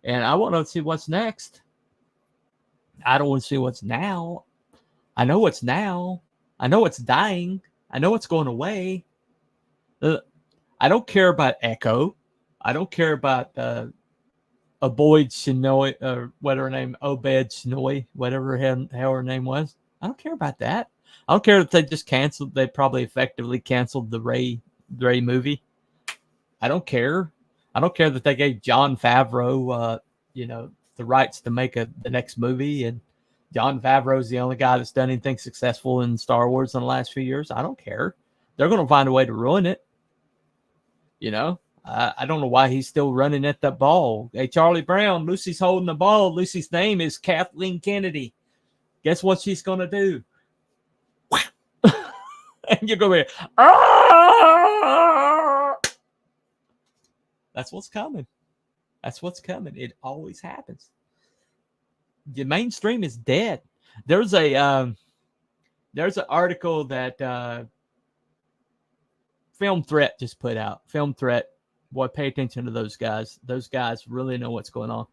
S2: and I want to see what's next. I don't want to see what's now. I know what's now. I know what's dying. I know what's going away. I don't care about Echo. I don't care about Aboid Shinoy, or whatever her name, Obed Shinoy, whatever her name was. I don't care about that. I don't care if they just canceled. They probably effectively canceled the Ray movie. I don't care. I don't care that they gave Jon Favreau, the rights to make the next movie, and Jon Favreau is the only guy that's done anything successful in Star Wars in the last few years. I don't care. They're going to find a way to ruin it. I don't know why he's still running at that ball. Hey, Charlie Brown, Lucy's holding the ball. Lucy's name is Kathleen Kennedy. Guess what she's going to do? And you're going to be, ah! That's what's coming. That's what's coming. It always happens. The mainstream is dead. There's an article that Film Threat just put out. Film Threat. Boy, pay attention to those guys. Those guys really know what's going on,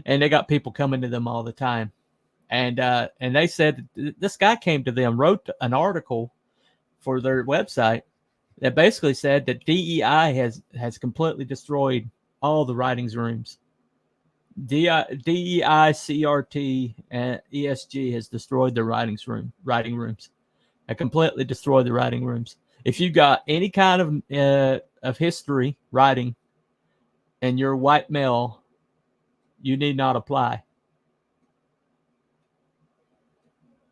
S2: and they got people coming to them all the time. And they said this guy came to them, wrote an article for their website that basically said that DEI has completely destroyed all the writings rooms. DEI, CRT, and ESG has destroyed the writing rooms. They completely destroyed the writing rooms. If you got any kind of history writing and you're a white male, you need not apply.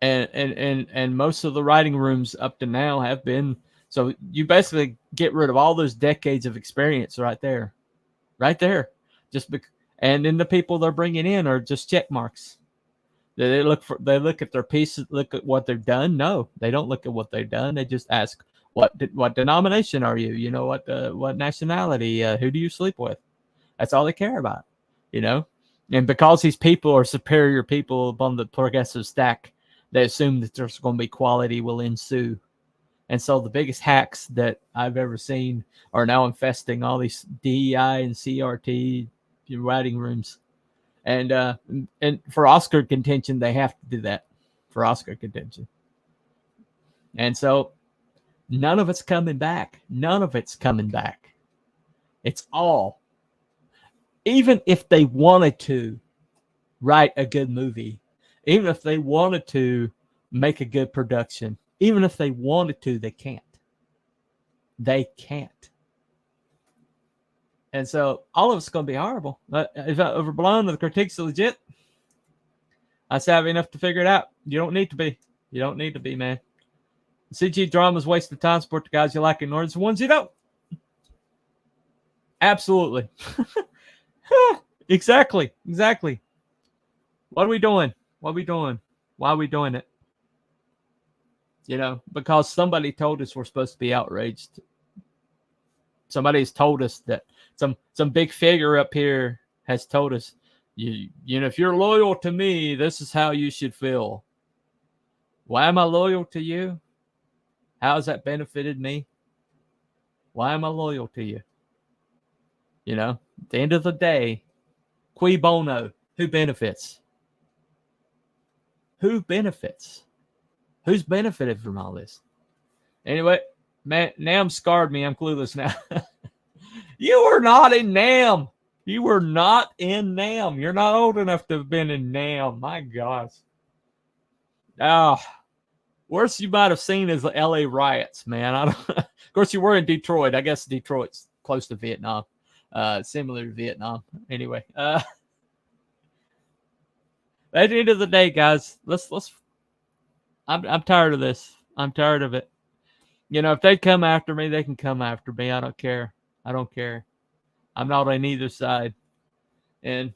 S2: And most of the writing rooms up to now have been, so you basically get rid of all those decades of experience right there. And then the people they're bringing in are just check marks. They look at their pieces, look at what they've done. No, they don't look at what they've done. They just ask, what denomination are you? You know, what nationality? Who do you sleep with? That's all they care about, you know. And because these people are superior people upon the progressive stack, they assume that there's going to be quality will ensue. And so the biggest hacks that I've ever seen are now infesting all these DEI and CRT writing rooms. And for Oscar contention, they have to do that for Oscar contention. And so none of it's coming back. None of it's coming back. It's all. Even if they wanted to write a good movie, even if they wanted to make a good production, even if they wanted to, they can't. They can't. And so all of it's going to be horrible. If I overblown, the critique's legit, I say I have enough to figure it out. You don't need to be. You don't need to be, man. CG drama's waste of time. Support the guys you like, ignore the ones you don't. Absolutely. Exactly. What are we doing? Why are we doing it? You know, because somebody told us we're supposed to be outraged. Somebody's told us that some big figure up here has told us, you know, if you're loyal to me, this is how you should feel. Why am I loyal to you? How has that benefited me? Why am I loyal to you? You know, at the end of the day, cui bono, who benefits? Who benefits? Who's benefited from all this? Anyway, man, NAM scarred me. I'm clueless now. You were not in NAM. You were not in NAM. You're not old enough to have been in NAM. My gosh. Worst you might have seen is the LA riots, man. Of course, you were in Detroit. I guess Detroit's close to Vietnam. Similar to Vietnam. Anyway. At the end of the day, guys, I'm tired of this. I'm tired of it. You know, if they come after me, they can come after me. I don't care. I don't care. I'm not on either side. And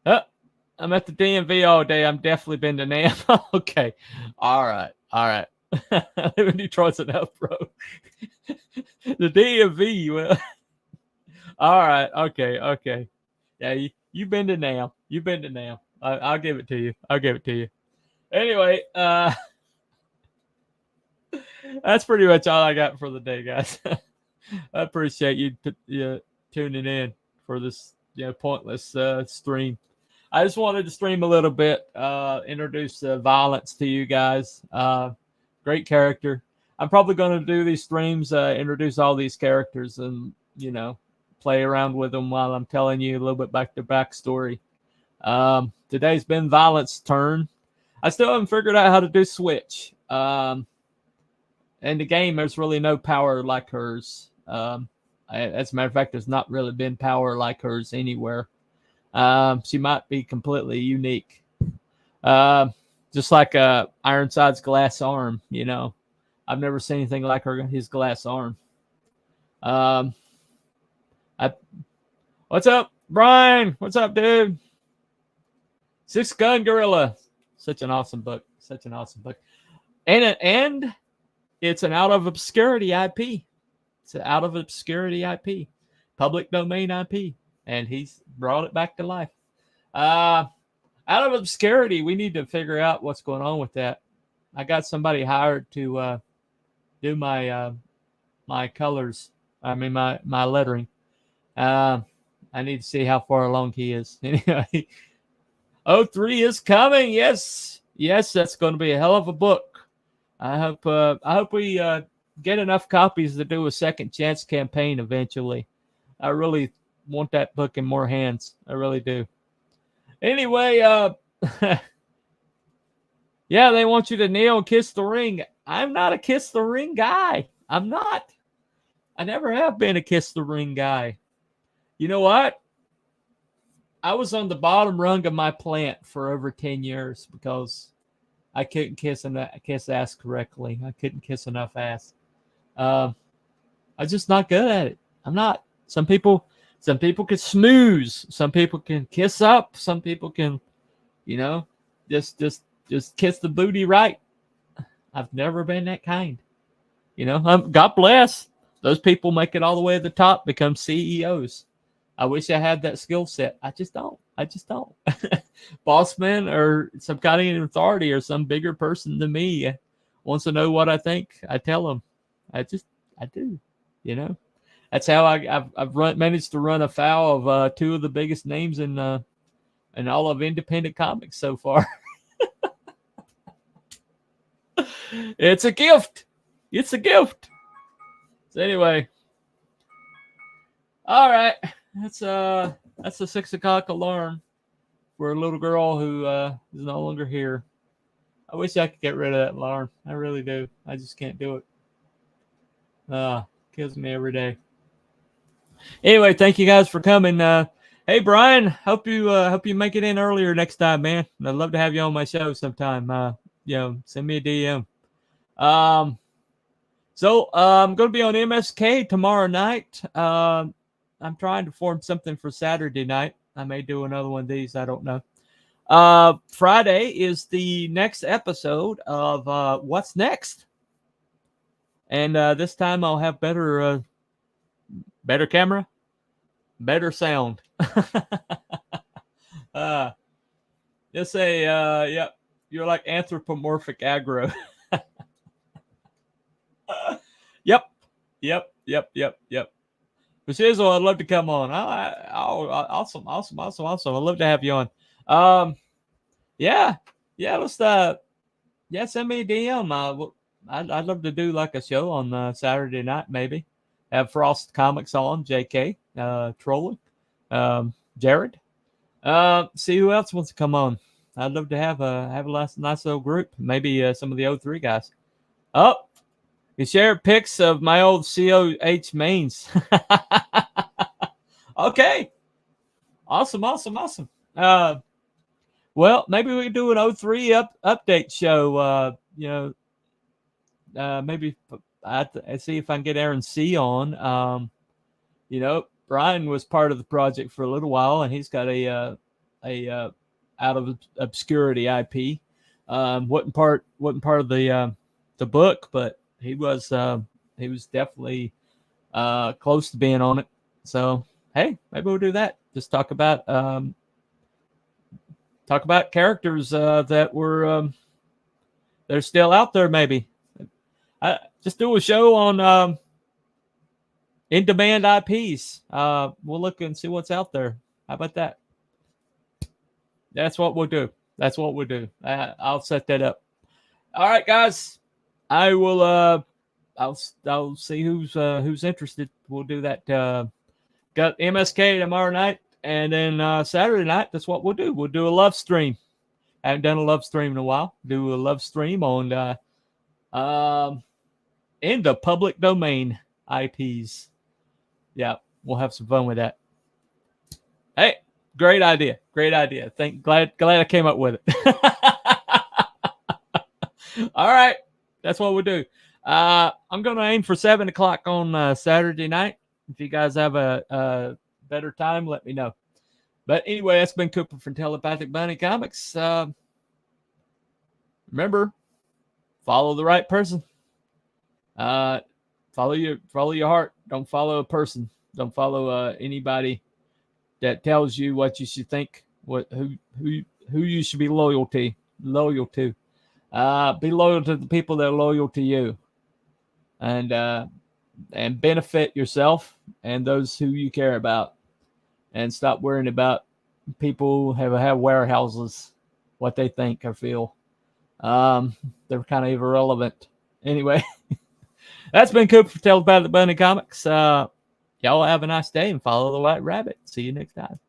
S2: I'm at the DMV all day. I'm definitely been to NAM. Okay. All right. I live in Detroit's enough, bro. The DMV. Well, all right. Okay. Yeah, you've been to NAM. I'll give it to you. Anyway, that's pretty much all I got for the day, guys. I appreciate you tuning in for this pointless stream. I just wanted to stream a little bit, introduce Violence to you guys. Great character. I'm probably going to do these streams, introduce all these characters, and play around with them while I'm telling you a little bit back to backstory. Today's been Violence' turn. I still haven't figured out how to do Switch. In the game, there's really no power like hers. As a matter of fact, there's not really been power like hers anywhere. She might be completely unique. Just like Ironside's glass arm, I've never seen anything like his glass arm. I, what's up, Brian? What's up, dude? Six Gun Gorilla. Such an awesome book. Such an awesome book. And it's an out of obscurity IP. It's an out of obscurity IP, public domain IP, and he's brought it back to life. Out of obscurity, we need to figure out what's going on with that. I got somebody hired to do my my colors. I mean my lettering. I need to see how far along he is. Anyway, 03 is coming. Yes, that's going to be a hell of a book. I hope we get enough copies to do a second chance campaign eventually. I really want that book in more hands. I really do. Anyway, yeah, they want you to kneel and kiss the ring. I'm not a kiss the ring guy. I'm not. I never have been a kiss the ring guy. You know what? I was on the bottom rung of my plant for over 10 years because I couldn't kiss ass correctly. I couldn't kiss enough ass. I'm just not good at it. I'm not. Some people can snooze. Some people can kiss up. Some people can, just kiss the booty right. I've never been that kind. God bless. Those people make it all the way to the top, become CEOs. I wish I had that skill set. I just don't. Boss man or some kind of authority or some bigger person than me wants to know what I think. I tell them. I do. That's how I've managed to run afoul of two of the biggest names in all of independent comics so far. It's a gift. It's a gift. So anyway, all right. That's a 6 o'clock alarm for a little girl who is no longer here. I wish I could get rid of that alarm. I really do. I just can't do it. Kills me every day. Anyway, thank you guys for coming. Hey Brian, hope you make it in earlier next time, man. I'd love to have you on my show sometime. Send me a DM. So I'm going to be on MSK tomorrow night. I'm trying to form something for Saturday night. I may do another one of these. I don't know. Friday is the next episode of What's Next. And this time I'll have better camera, better sound. Just say, yep, you're like anthropomorphic aggro. Yep. But Shizzle, I'd love to come on. Awesome. I'd love to have you on. Yeah. Let's send me a DM. I'd love to do like a show on Saturday night, maybe. Have Frost Comics on, JK, trolling, Jared. See who else wants to come on. I'd love to have a nice little group. Maybe some of the 03 guys. Oh, you share pics of my old COH mains. Okay. Awesome. Well, maybe we can do an 03 update show. Maybe I see if I can get Aaron C on. Brian was part of the project for a little while, and he's got a out of obscurity IP. wasn't part of the book, but he was definitely close to being on it. So hey, maybe we'll do that. Just talk about characters that were they're still out there. Maybe just do a show on in-demand IPs. We'll look and see what's out there. How about that? That's what we'll do. I'll set that up. All right, guys. I will. I'll see who's interested. We'll do that. Got MSK tomorrow night, and then Saturday night. That's what we'll do. We'll do a love stream. I haven't done a love stream in a while. Do a love stream on in the public domain IPs. Yeah, we'll have some fun with that. Hey, great idea. Glad I came up with it. All right, that's what we'll do. I'm going to aim for 7 o'clock on Saturday night. If you guys have a better time, let me know. But anyway, that's been Cooper from Telepathic Bunny Comics. Remember, follow the right person. Follow your heart. Don't follow a person. Don't follow anybody that tells you what you should think. Who you should be loyal to. Be loyal to the people that are loyal to you, and benefit yourself and those who you care about, and stop worrying about people who have warehouses, what they think or feel. They're kind of irrelevant. Anyway, that's been Cooper for Telepathic Bunny Comics. Y'all have a nice day and follow the White Rabbit. See you next time.